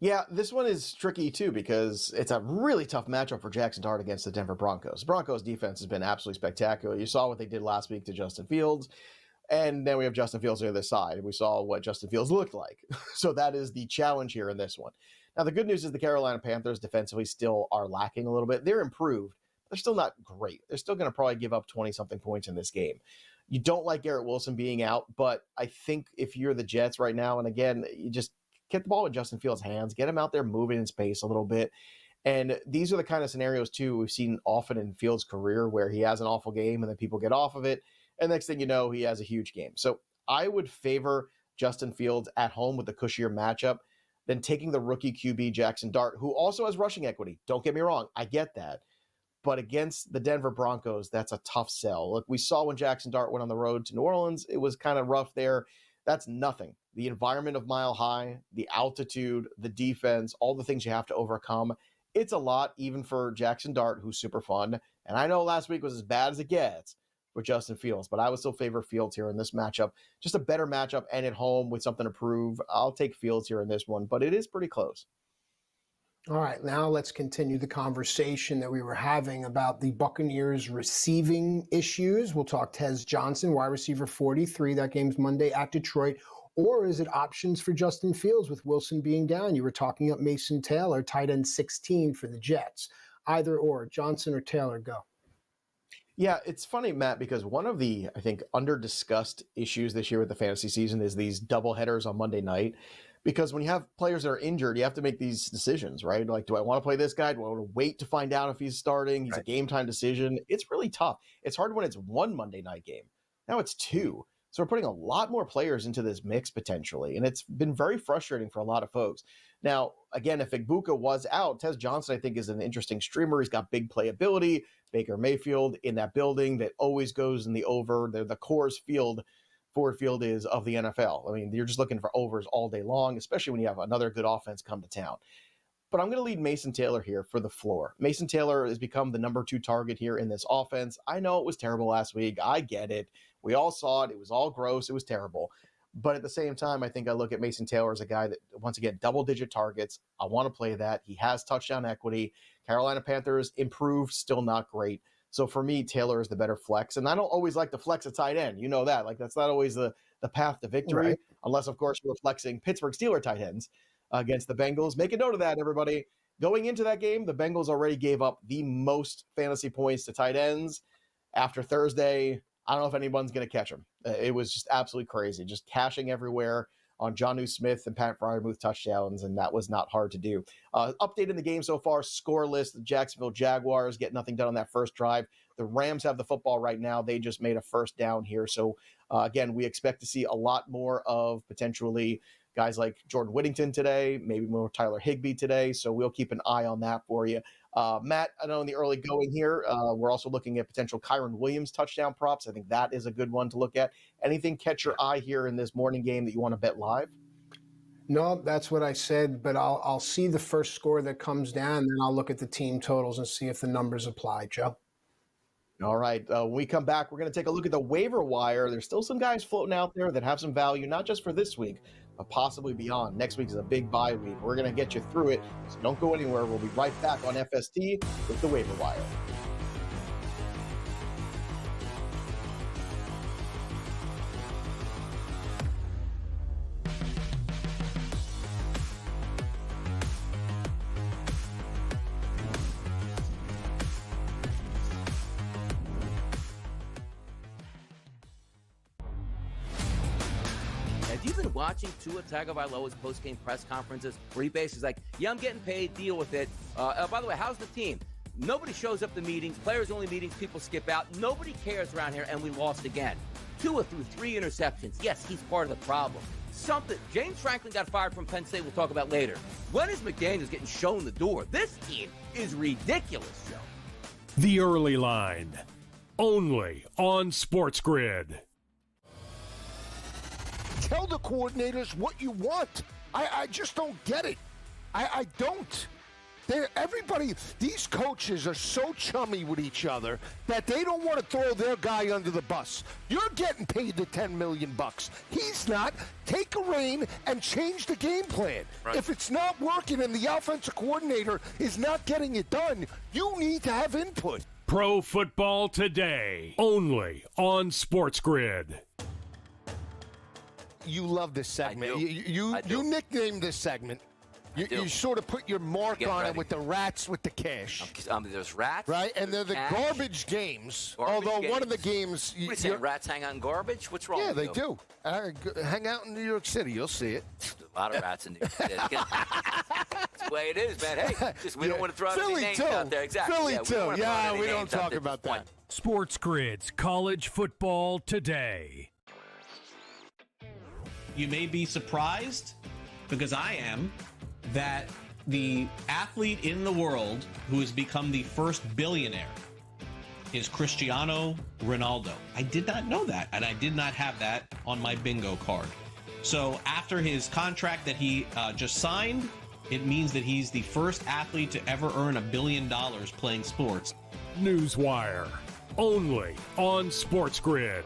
Yeah, this one is tricky too because it's a really tough matchup for Jackson Dart against the Denver Broncos. The Broncos defense has been absolutely spectacular. You saw what they did last week to Justin Fields, and then we have Justin Fields on the other side. We saw what Justin Fields looked like. So that is the challenge here in this one. Now, the good news is the Carolina Panthers defensively still are lacking a little bit. They're improved. They're still not great. They're still going to probably give up 20-something points in this game. You don't like Garrett Wilson being out, but I think if you're the Jets right now, and again, you just get the ball in Justin Fields' hands, get him out there moving in space a little bit. And these are the kind of scenarios, too, we've seen often in Fields' career where he has an awful game and then people get off of it. And next thing you know, he has a huge game. So I would favor Justin Fields at home with the cushier matchup than taking the rookie QB Jackson Dart, who also has rushing equity. Don't get me wrong. I get that. But against the Denver Broncos, that's a tough sell. Look, we saw when Jackson Dart went on the road to New Orleans, it was kind of rough there. That's nothing. The environment of Mile High, the altitude, the defense, all the things you have to overcome. It's a lot, even for Jackson Dart, who's super fun. And I know last week was as bad as it gets for Justin Fields, but I would still favor Fields here in this matchup. Just a better matchup and at home with something to prove. I'll take Fields here in this one, but it is pretty close. All right, now let's continue the conversation that we were having about the Buccaneers receiving issues. We'll talk Tez Johnson, wide receiver 43. That game's Monday at Detroit. Or is it options for Justin Fields with Wilson being down? You were talking up Mason Taylor, tight end 16 for the Jets. Either or, Johnson or Taylor, go. Yeah, it's funny, Matt, because one of the, I think, under-discussed issues this year with the fantasy season is these double headers on Monday night. Because when you have players that are injured, you have to make these decisions, right? Like, do I want to play this guy? Do I want to wait to find out if he's starting? He's right. A game-time decision. It's really tough. It's hard when it's one Monday night game. Now it's two. So we're putting a lot more players into this mix potentially, and it's been very frustrating for a lot of folks. Now, again, if Igbuka was out, Tez Johnson, I think, is an interesting streamer. He's got big playability. Baker Mayfield in that building that always goes in the over. The Coors Field, Ford Field is of the NFL. I mean, you're just looking for overs all day long, especially when you have another good offense come to town. But I'm going to lead Mason Taylor here for the floor. Mason Taylor has become the number 2 target here in this offense. I know it was terrible last week. I get it. We all saw it. It was all gross. It was terrible. But at the same time, I think I look at Mason Taylor as a guy that, once again, double-digit targets. I want to play that. He has touchdown equity. Carolina Panthers improved, still not great. So for me, Taylor is the better flex. And I don't always like to flex a tight end. You know that. Like, that's not always the path to victory, right? Unless, of course, we're flexing Pittsburgh Steelers tight ends against the Bengals. Make a note of that, everybody. Going into that game, the Bengals already gave up the most fantasy points to tight ends. After Thursday, I don't know if anyone's going to catch them. It was just absolutely crazy. Just cashing everywhere on Jonnu Smith and Pat Freiermuth touchdowns, and that was not hard to do. Update in the game so far, scoreless. The Jacksonville Jaguars get nothing done on that first drive. The Rams have the football right now. They just made a first down here. So, again, we expect to see a lot more of potentially guys like Jordan Whittington today, maybe more Tyler Higbee today. So we'll keep an eye on that for you. Matt, I know in the early going here, we're also looking at potential Kyron Williams touchdown props. I think that is a good one to look at. Anything catch your eye here in this morning game that you want to bet live? No, that's what I said, but I'll see the first score that comes down, and then I'll look at the team totals and see if the numbers apply, Joe. All right. When we come back, we're going to take a look at the waiver wire. There's still some guys floating out there that have some value, not just for this week, but possibly beyond. Next week is a big bye week. We're going to get you through it, so don't go anywhere. We'll be right back on FST with the waiver wire. Have you been watching Tua Tagovailoa's post-game press conferences where he basically is like, yeah, I'm getting paid, deal with it. By the way, how's the team? Nobody shows up to meetings, players-only meetings, people skip out. Nobody cares around here, and we lost again. Tua threw 3 interceptions. Yes, he's part of the problem. something. James Franklin got fired from Penn State. We'll talk about later. When is McDaniels getting shown the door? This team is ridiculous, Joe. The Early Line, only on SportsGrid. Tell the coordinators what you want. I just don't get it. I don't. Everybody, these coaches are so chummy with each other that they don't want to throw their guy under the bus. You're getting paid the $10 million. He's not. Take a rein and change the game plan. Right. If it's not working and the offensive coordinator is not getting it done, you need to have input. Pro Football Today, only on SportsGrid. You love this segment. You nicknamed this segment. You sort of put your mark on it with the rats with the cash. There's rats. Right? And they're the garbage games. Although one of the games... What are you saying, rats hang out in garbage? What's wrong with you? Yeah, they do. Hang out in New York City. You'll see it. A lot of rats in New York City. That's the way it is, man. Hey, we don't want to throw out any names out there. Exactly. Philly, too. Yeah, we don't talk about that. SportsGrid's College Football Today. You may be surprised, because I am, that the athlete in the world who has become the first billionaire is Cristiano Ronaldo. I did not know that, and I did not have that on my bingo card. So after his contract that he just signed, it means that he's the first athlete to ever earn $1 billion playing sports. Newswire, only on SportsGrid.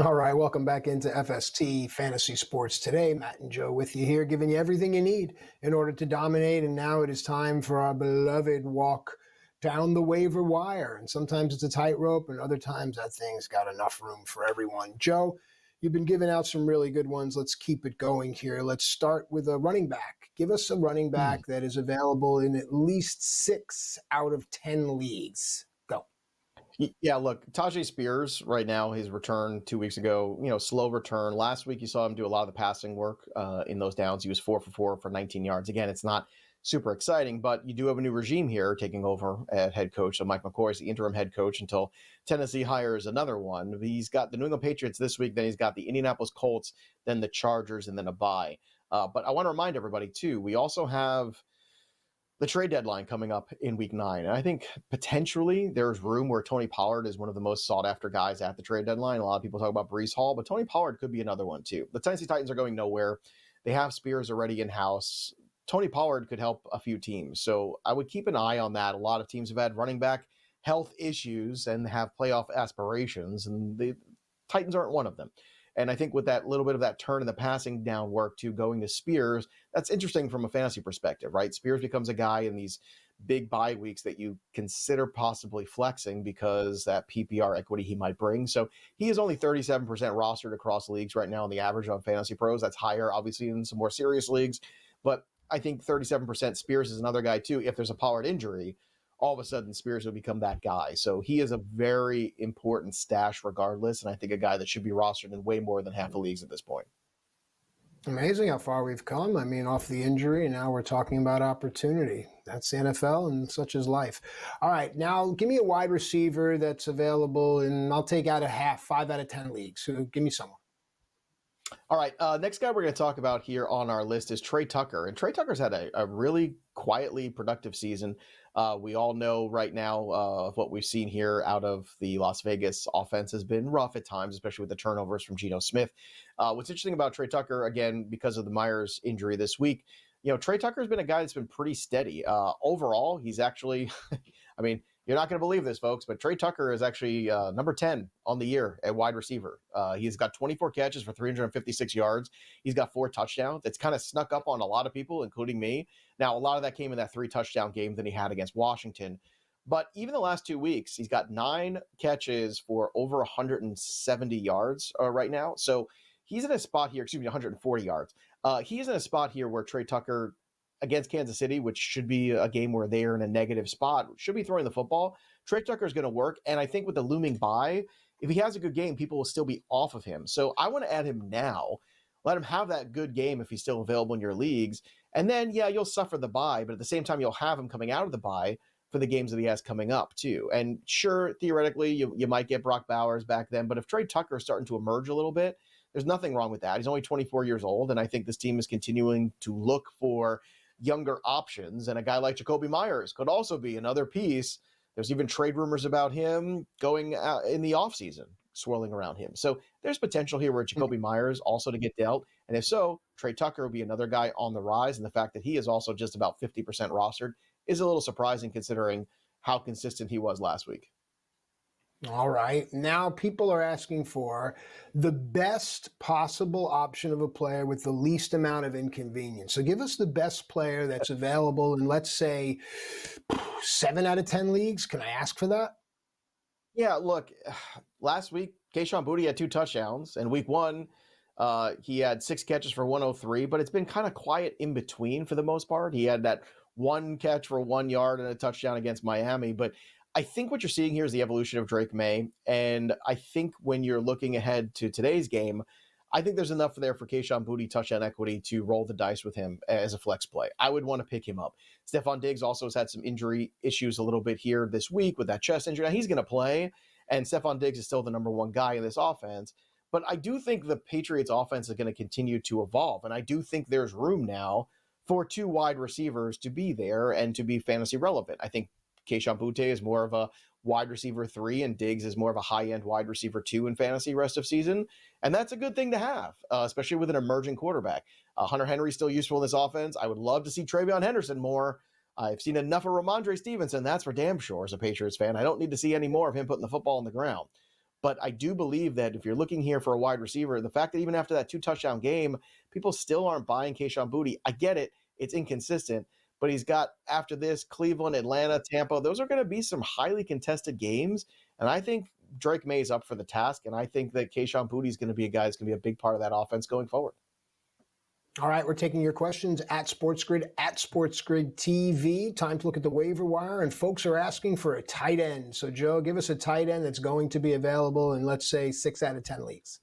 All right, welcome back into FST Fantasy Sports Today. Matt and Joe with you here, giving you everything you need in order to dominate. And now it is time for our beloved walk down the waiver wire. And sometimes it's a tightrope, and other times that thing's got enough room for everyone. Joe, you've been giving out some really good ones. Let's keep it going here. Let's start with a running back. Give us a running back that is available in at least 6 out of 10 leagues. Yeah, look, Tajay Spears right now, his return 2 weeks ago, slow return. Last week you saw him do a lot of the passing work in those downs. He was 4 for 4 for 19 yards. Again, it's not super exciting, but you do have a new regime here taking over at head coach. So Mike McCoy is the interim head coach until Tennessee hires another one. He's got the New England Patriots this week, then he's got the Indianapolis Colts, then the Chargers, and then a bye. But I want to remind everybody, too, we also have the trade deadline coming up in week 9. And I think potentially there's room where Tony Pollard is one of the most sought after guys at the trade deadline. A lot of people talk about Breece Hall, but Tony Pollard could be another one too. The Tennessee Titans are going nowhere. They have Spears already in-house. Tony Pollard could help a few teams. So I would keep an eye on that. A lot of teams have had running back health issues and have playoff aspirations, and the Titans aren't one of them. And I think with that little bit of that turn in the passing down work to going to Spears, that's interesting from a fantasy perspective, right? Spears becomes a guy in these big bye weeks that you consider possibly flexing because that PPR equity he might bring. So he is only 37% rostered across leagues right now on the average on Fantasy Pros. That's higher, obviously, in some more serious leagues. But I think 37% Spears is another guy, too. If there's a Pollard injury, all of a sudden Spears will become that guy. So he is a very important stash regardless, and I think a guy that should be rostered in way more than half the leagues at this point. Amazing how far we've come. I mean, off the injury, and now we're talking about opportunity. That's the NFL, and such is life. All right, now give me a wide receiver that's available, and I'll take out 5 out of 10 leagues. So give me someone. All right, next guy we're going to talk about here on our list is Trey Tucker. And Trey Tucker's had a really quietly productive season. We all know right now what we've seen here out of the Las Vegas offense has been rough at times, especially with the turnovers from Geno Smith. What's interesting about Trey Tucker, again, because of the Myers injury this week, Trey Tucker's been a guy that's been pretty steady. Overall, he's actually, I mean, you're not going to believe this, folks, but Trey Tucker is actually number 10 on the year at wide receiver. He's got 24 catches for 356 yards. He's got 4 touchdowns. It's kind of snuck up on a lot of people, including me. Now, a lot of that came in that 3-touchdown game that he had against Washington. But even the last 2 weeks, he's got 9 catches for over 170 yards right now. So he's in a spot here, 140 yards. He's in a spot here where Trey Tucker against Kansas City, which should be a game where they are in a negative spot, should be throwing the football. Trey Tucker is going to work. And I think with the looming bye, if he has a good game, people will still be off of him. So I want to add him now. Let him have that good game if he's still available in your leagues. And then, yeah, you'll suffer the bye, but at the same time, you'll have him coming out of the bye for the games that he has coming up too. And sure, theoretically, you might get Brock Bowers back then, but if Trey Tucker is starting to emerge a little bit, there's nothing wrong with that. He's only 24 years old, and I think this team is continuing to look for younger options, and a guy like Jacoby Myers could also be another piece. There's even trade rumors about him going out in the offseason, swirling around him. So there's potential here where Jacoby Myers also to get dealt. And if so, Trey Tucker will be another guy on the rise. And the fact that he is also just about 50% rostered is a little surprising considering how consistent he was last week. All right. Now people are asking for the best possible option of a player with the least amount of inconvenience. So give us the best player that's available in, let's say, 7 out of 10 leagues. Can I ask for that? Yeah, look, last week, Kayshon Boutte had 2 touchdowns. And week 1, he had 6 catches for 103, but it's been kind of quiet in between for the most part. He had that 1 catch for 1 yard and a touchdown against Miami. But I think what you're seeing here is the evolution of Drake May. And I think when you're looking ahead to today's game, I think there's enough there for Kayshon Boutte touchdown equity to roll the dice with him as a flex play. I would want to pick him up. Stephon Diggs also has had some injury issues a little bit here this week with that chest injury. Now he's going to play, and Stephon Diggs is still the number 1 guy in this offense. But I do think the Patriots offense is going to continue to evolve. And I do think there's room now for 2 wide receivers to be there and to be fantasy relevant. I think Kayshon Boutte is more of a wide receiver 3 and Diggs is more of a high-end wide receiver 2 in fantasy rest of season. And that's a good thing to have, especially with an emerging quarterback. Hunter Henry's still useful in this offense. I would love to see Travion Henderson more. I've seen enough of Ramondre Stevenson. That's for damn sure as a Patriots fan. I don't need to see any more of him putting the football on the ground. But I do believe that if you're looking here for a wide receiver, the fact that even after that 2-touchdown game, people still aren't buying Kayshon Boutte. I get it. It's inconsistent. But he's got, after this, Cleveland, Atlanta, Tampa. Those are going to be some highly contested games. And I think Drake May is up for the task. And I think that Kayshon Boutte is going to be a guy that's going to be a big part of that offense going forward. All right, we're taking your questions at SportsGrid, at SportsGrid TV. Time to look at the waiver wire. And folks are asking for a tight end. So, Joe, give us a tight end that's going to be available in, let's say, 6 out of 10 leagues.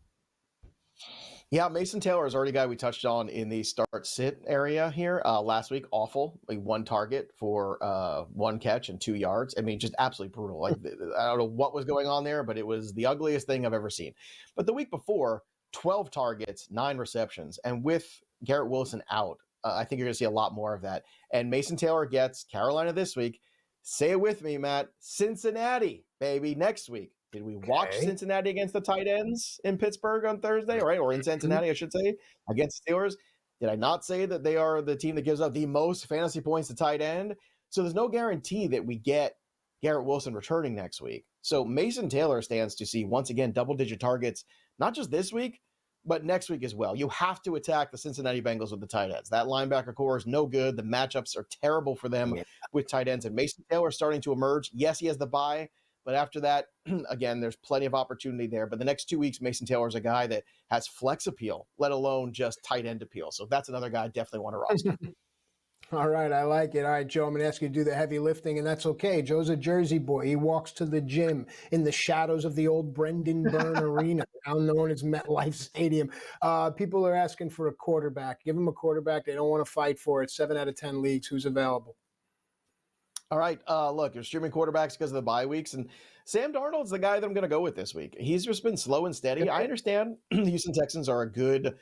Yeah, Mason Taylor is already a guy we touched on in the start-sit area here. Last week, awful. Like 1 target for 1 catch and 2 yards. I mean, just absolutely brutal. Like I don't know what was going on there, but it was the ugliest thing I've ever seen. But the week before, 12 targets, 9 receptions. And with Garrett Wilson out, I think you're going to see a lot more of that. And Mason Taylor gets Carolina this week. Say it with me, Matt. Cincinnati, baby, next week. Did we watch Cincinnati against the tight ends in Pittsburgh on Thursday? Right, or in Cincinnati, I should say, against the Steelers? Did I not say that they are the team that gives up the most fantasy points to tight end? So there's no guarantee that we get Garrett Wilson returning next week. So Mason Taylor stands to see, once again, double-digit targets, not just this week, but next week as well. You have to attack the Cincinnati Bengals with the tight ends. That linebacker core is no good. The matchups are terrible for them with tight ends. And Mason Taylor is starting to emerge. Yes, he has the bye. But after that, again, there's plenty of opportunity there. But the next 2 weeks, Mason Taylor is a guy that has flex appeal, let alone just tight end appeal. So that's another guy I definitely want to roster. All right, I like it. All right, Joe, I'm going to ask you to do the heavy lifting, and that's okay. Joe's a Jersey boy. He walks to the gym in the shadows of the old Brendan Byrne Arena, now known as MetLife Stadium. People are asking for a quarterback. Give them a quarterback. They don't want to fight for it. 7 out of 10 leagues. Who's available? All right, look, you're streaming quarterbacks because of the bye weeks, and Sam Darnold's the guy that I'm going to go with this week. He's just been slow and steady. I understand the Houston Texans are a good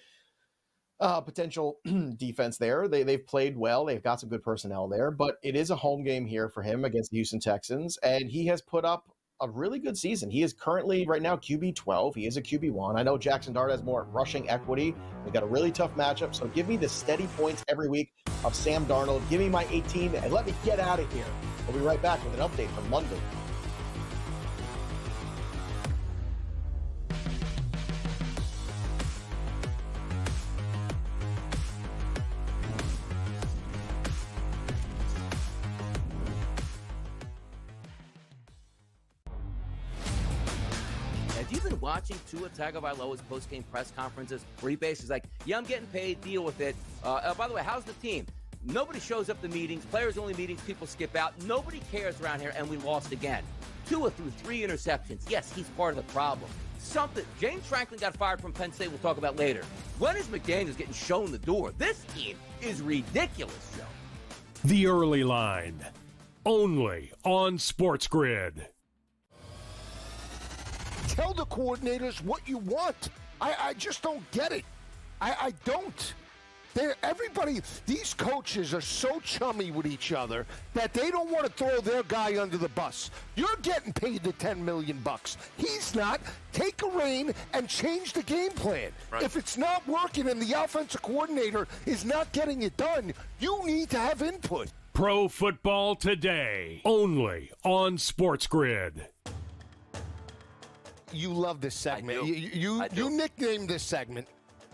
potential defense there. They've played well. They've got some good personnel there, but it is a home game here for him against the Houston Texans, and he has put up a really good season. He is currently right now QB 12. He is a QB 1. I know Jackson Dart has more rushing equity. They've got a really tough matchup, so give me the steady points every week of Sam Darnold. Give me my 18 and let me get out of here. We'll be right back with an update from London. Have you been watching Tua Tagovailoa's post-game press conferences where he basically is like, yeah, I'm getting paid, deal with it. By the way, how's the team? Nobody shows up to meetings. Players-only meetings, people skip out. Nobody cares around here, and we lost again. Tua threw 3 interceptions. Yes, he's part of the problem. James Franklin got fired from Penn State, we'll talk about later. When is McDaniels getting shown the door? This team is ridiculous, Joe. The Early Line, only on SportsGrid. Tell the coordinators what you want. I just don't get it. I don't. These coaches are so chummy with each other that they don't want to throw their guy under the bus. You're getting paid the $10 million. He's not. Take a rein and change the game plan. Right. If it's not working and the offensive coordinator is not getting it done, you need to have input. Pro Football Today, only on SportsGrid. You love this segment. You nicknamed this segment.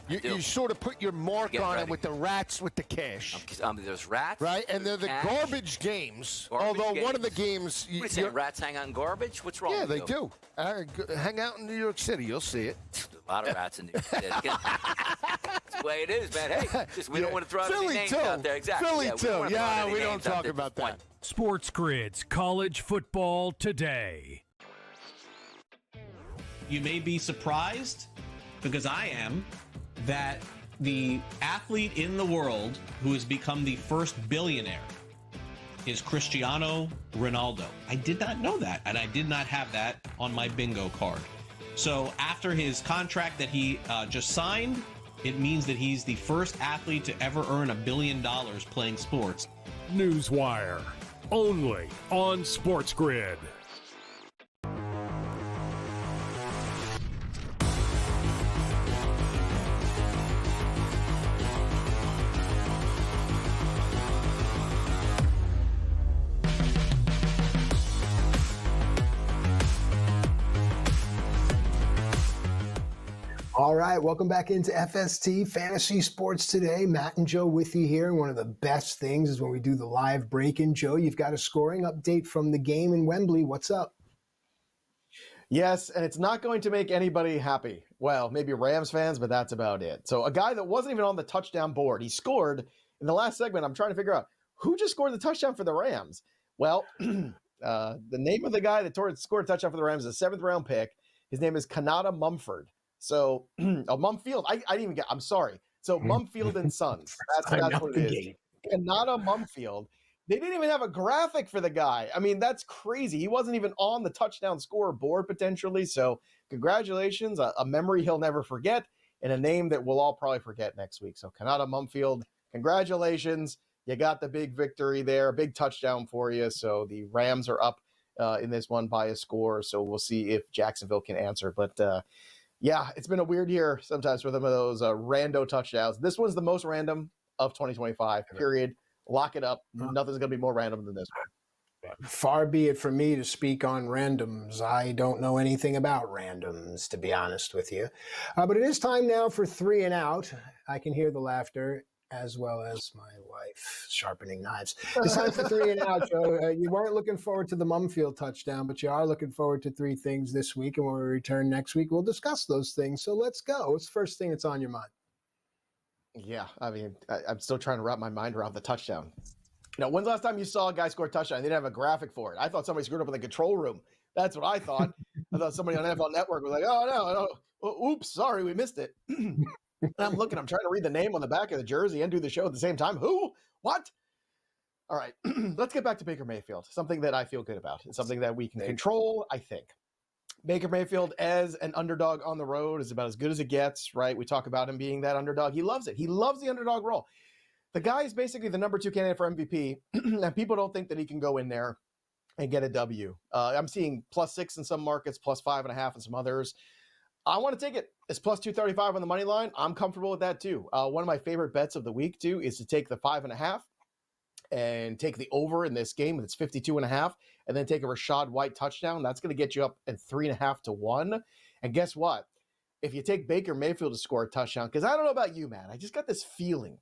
You sort of put your mark on it with the rats with the cash. There's rats. Right, and they're the garbage games. Although one of the games... What are you saying, rats hang out in garbage? What's wrong with you? Yeah, they do. Hang out in New York City. You'll see it. A lot of rats in New York City. That's the way it is, man. Hey, we don't want to throw out any names out there. Exactly. Philly, too. Yeah, we don't talk about that. SportsGrid's College Football Today. You may be surprised, because I am, that the athlete in the world who has become the first billionaire is Cristiano Ronaldo. I did not know that, and I did not have that on my bingo card. So after his contract that he just signed, it means that he's the first athlete to ever earn $1 billion playing sports. Newswire, only on SportsGrid. All right, welcome back into FST Fantasy Sports Today. Matt and Joe with you here. One of the best things is when we do the live break-in. Joe, you've got a scoring update from the game in Wembley. What's up? Yes, and it's not going to make anybody happy. Well, maybe Rams fans, but that's about it. So a guy that wasn't even on the touchdown board, he scored in the last segment. I'm trying to figure out who just scored the touchdown for the Rams. Well, the name of the guy that scored a touchdown for the Rams is a 7th-round pick. His name is Kanata Mumford. So, Mumfield, I didn't even get, I'm sorry. So, Mumfield and Sons. That's what it is. Kanata Mumfield. They didn't even have a graphic for the guy. I mean, that's crazy. He wasn't even on the touchdown scoreboard potentially. So, congratulations. A memory he'll never forget and a name that we'll all probably forget next week. So, Kanata Mumfield, congratulations. You got the big victory there, a big touchdown for you. So, the Rams are up in this one by a score. So, we'll see if Jacksonville can answer. But, yeah, it's been a weird year sometimes for them of those rando touchdowns. This one's the most random of 2025, period. Lock it up. Nothing's going to be more random than this one. Far be it from me to speak on randoms. I don't know anything about randoms, to be honest with you. But it is time now for 3 and Out. I can hear the laughter as well as my wife sharpening knives. It's time for 3 and Out, Joe. You weren't looking forward to the Mumfield touchdown, but you are looking forward to 3 things this week. And when we return next week, we'll discuss those things. So let's go. What's the first thing that's on your mind? Yeah, I mean, I'm still trying to wrap my mind around the touchdown. When's the last time you saw a guy score a touchdown? They didn't have a graphic for it. I thought somebody screwed up in the control room. That's what I thought. I thought somebody on NFL Network was like, oh, no, oops, sorry, we missed it. I'm looking, I'm trying to read the name on the back of the jersey and do the show at the same time. Who? What? All right, let's get back to Baker Mayfield, something that I feel good about. It's something that we can control, I think. Baker Mayfield as an underdog on the road is about as good as it gets, right? We talk about him being that underdog. He loves it. He loves the underdog role. The guy is basically the number 2 candidate for MVP, and people don't think that he can go in there and get a W. I'm seeing +6 in some markets, +5.5 in some others. I want to take it. It's +235 on the money line. I'm comfortable with that too. One of my favorite bets of the week too is to take the 5.5 and take the over in this game. It's 52.5, and then take a Rashad White touchdown. That's going to get you up at 3.5 to 1. And guess what? If you take Baker Mayfield to score a touchdown, because I don't know about you, man, I just got this feeling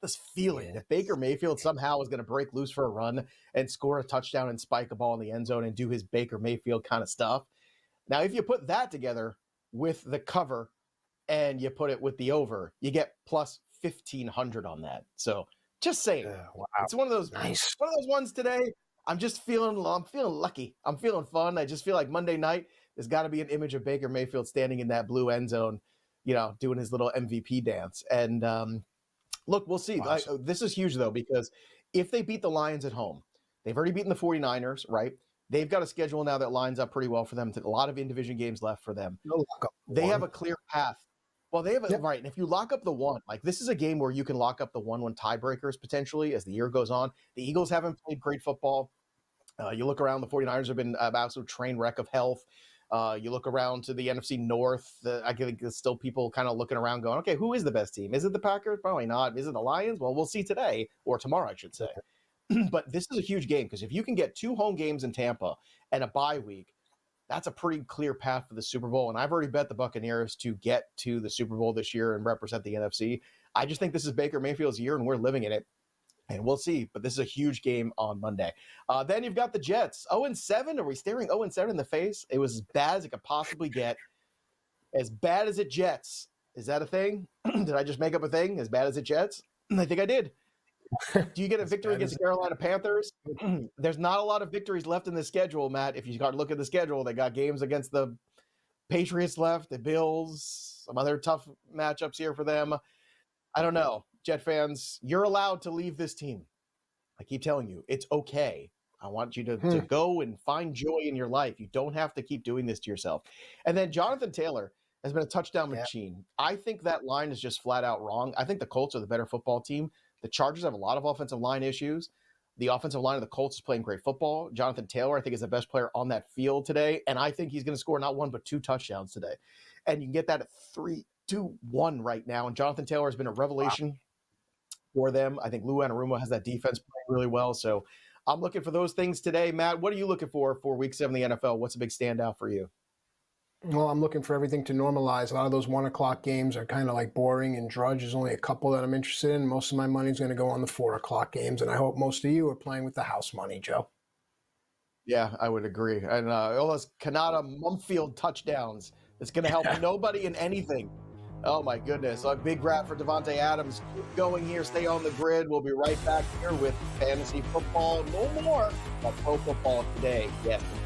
that Baker Mayfield somehow is going to break loose for a run and score a touchdown and spike a ball in the end zone and do his Baker Mayfield kind of stuff. Now, if you put that together with the cover and you put it with the over, you get +1,500 on that. So Just saying. Wow. It's one of those ones today. I'm feeling lucky. I'm feeling fun. I just feel like Monday night, there's got to be an image of Baker Mayfield standing in that blue end zone, doing his little MVP dance. And look, we'll see. Awesome. This is huge, though, because if they beat the Lions at home, they've already beaten the 49ers, right? They've got a schedule now that lines up pretty well for them. A lot of in-division games left for them. They have a clear path. Well, they have right. And if you lock up the one, like this is a game where you can lock up the 1-1 tiebreakers potentially as the year goes on. The Eagles haven't played great football. You look around, the 49ers have been an absolute train wreck of health. You look around to the NFC North. I think there's still people kind of looking around going, okay, who is the best team? Is it the Packers? Probably not. Is it the Lions? Well, we'll see today or tomorrow, I should say. But this is a huge game because if you can get 2 home games in Tampa and a bye week, that's a pretty clear path for the Super Bowl. And I've already bet the Buccaneers to get to the Super Bowl this year and represent the NFC. I just think this is Baker Mayfield's year and we're living in it. And we'll see. But this is a huge game on Monday. Then you've got the Jets. 0-7. Are we staring 0-7 in the face? It was as bad as it could possibly get. As bad as it jets. Is that a thing? Did I just make up a thing? As bad as it jets? I think I did. Do you get a victory against the Carolina Panthers? There's not a lot of victories left in the schedule, Matt. If you start looking at the schedule, they got games against the Patriots left, the Bills, some other tough matchups here for them. I don't know. Jet fans, you're allowed to leave this team. I keep telling you, it's okay. I want you to go and find joy in your life. You don't have to keep doing this to yourself. And then Jonathan Taylor has been a touchdown machine. I think that line is just flat out wrong. I think the Colts are the better football team. The Chargers have a lot of offensive line issues. The offensive line of the Colts is playing great football. Jonathan Taylor, I think, is the best player on that field today. And I think he's going to score not 1, but 2 touchdowns today. And you can get that at 3-2-1 right now. And Jonathan Taylor has been a revelation for them. I think Lou Anarumo has that defense playing really well. So I'm looking for those things today. Matt, what are you looking for Week 7 of the NFL? What's a big standout for you? Well, I'm looking for everything to normalize. A lot of those 1 o'clock games are kind of like boring and drudge. There's only a couple that I'm interested in. Most of my money is going to go on the 4 o'clock games, and I hope most of you are playing with the house money, Joe. Yeah, I would agree. And all those Kanata Mumfield touchdowns, it's going to help nobody in anything. Oh, my goodness. A big grab for Devontae Adams. Keep going here. Stay on the grid. We'll be right back here with fantasy football. No more about pro football today. Yes, indeed.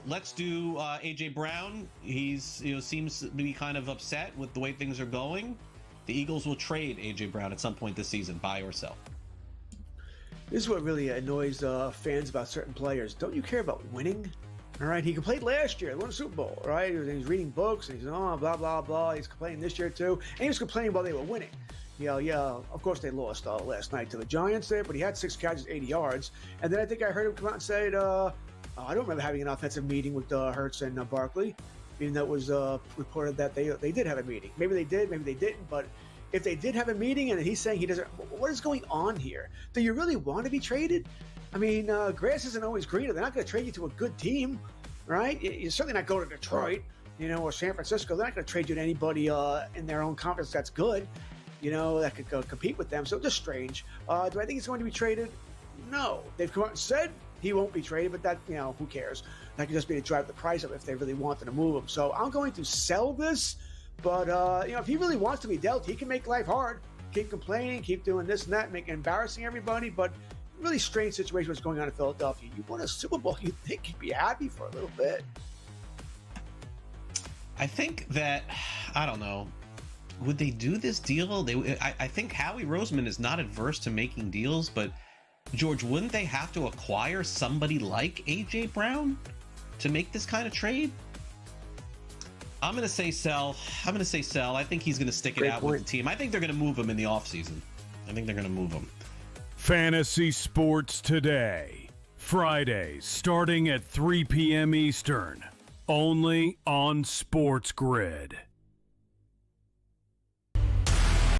Let's do AJ Brown. He's seems to be kind of upset with the way things are going. The Eagles will trade AJ Brown at some point this season, buy or sell. This is what really annoys fans about certain players. Don't you care about winning? All right, he played last year, won a Super Bowl, right? He's reading books, and he's blah blah blah. He's complaining this year too, and he was complaining while they were winning. Yeah, of course they lost last night to the Giants there, but he had 6 catches, 80 yards, and then I think I heard him come out and say, I don't remember having an offensive meeting with Hurts and Barkley, even though it was reported that they did have a meeting. Maybe they did, maybe they didn't, but if they did have a meeting and he's saying he doesn't, what is going on here? Do you really want to be traded? I mean, grass isn't always greener. They're not going to trade you to a good team, right? You're certainly not going to Detroit, or San Francisco. They're not going to trade you to anybody in their own conference that's good, that could compete with them. So just strange. Do I think he's going to be traded? No. They've come out and said he won't be traded, but that, who cares? That could just be to drive the price up if they really wanted to move him. So I'm going to sell this, but, if he really wants to be dealt, he can make life hard, keep complaining, keep doing this and that, embarrassing everybody, but really strange situation what's going on in Philadelphia. You won a Super Bowl, you'd think you'd be happy for a little bit. I think that, I don't know, would they do this deal? I think Howie Roseman is not adverse to making deals, but George, wouldn't they have to acquire somebody like AJ Brown to make this kind of trade? I'm going to say sell. I think he's going to stick it out with the team. I think they're going to move him in the offseason. I think they're going to move him. Fantasy Sports Today. Fridays starting at 3 p.m. Eastern. Only on SportsGrid.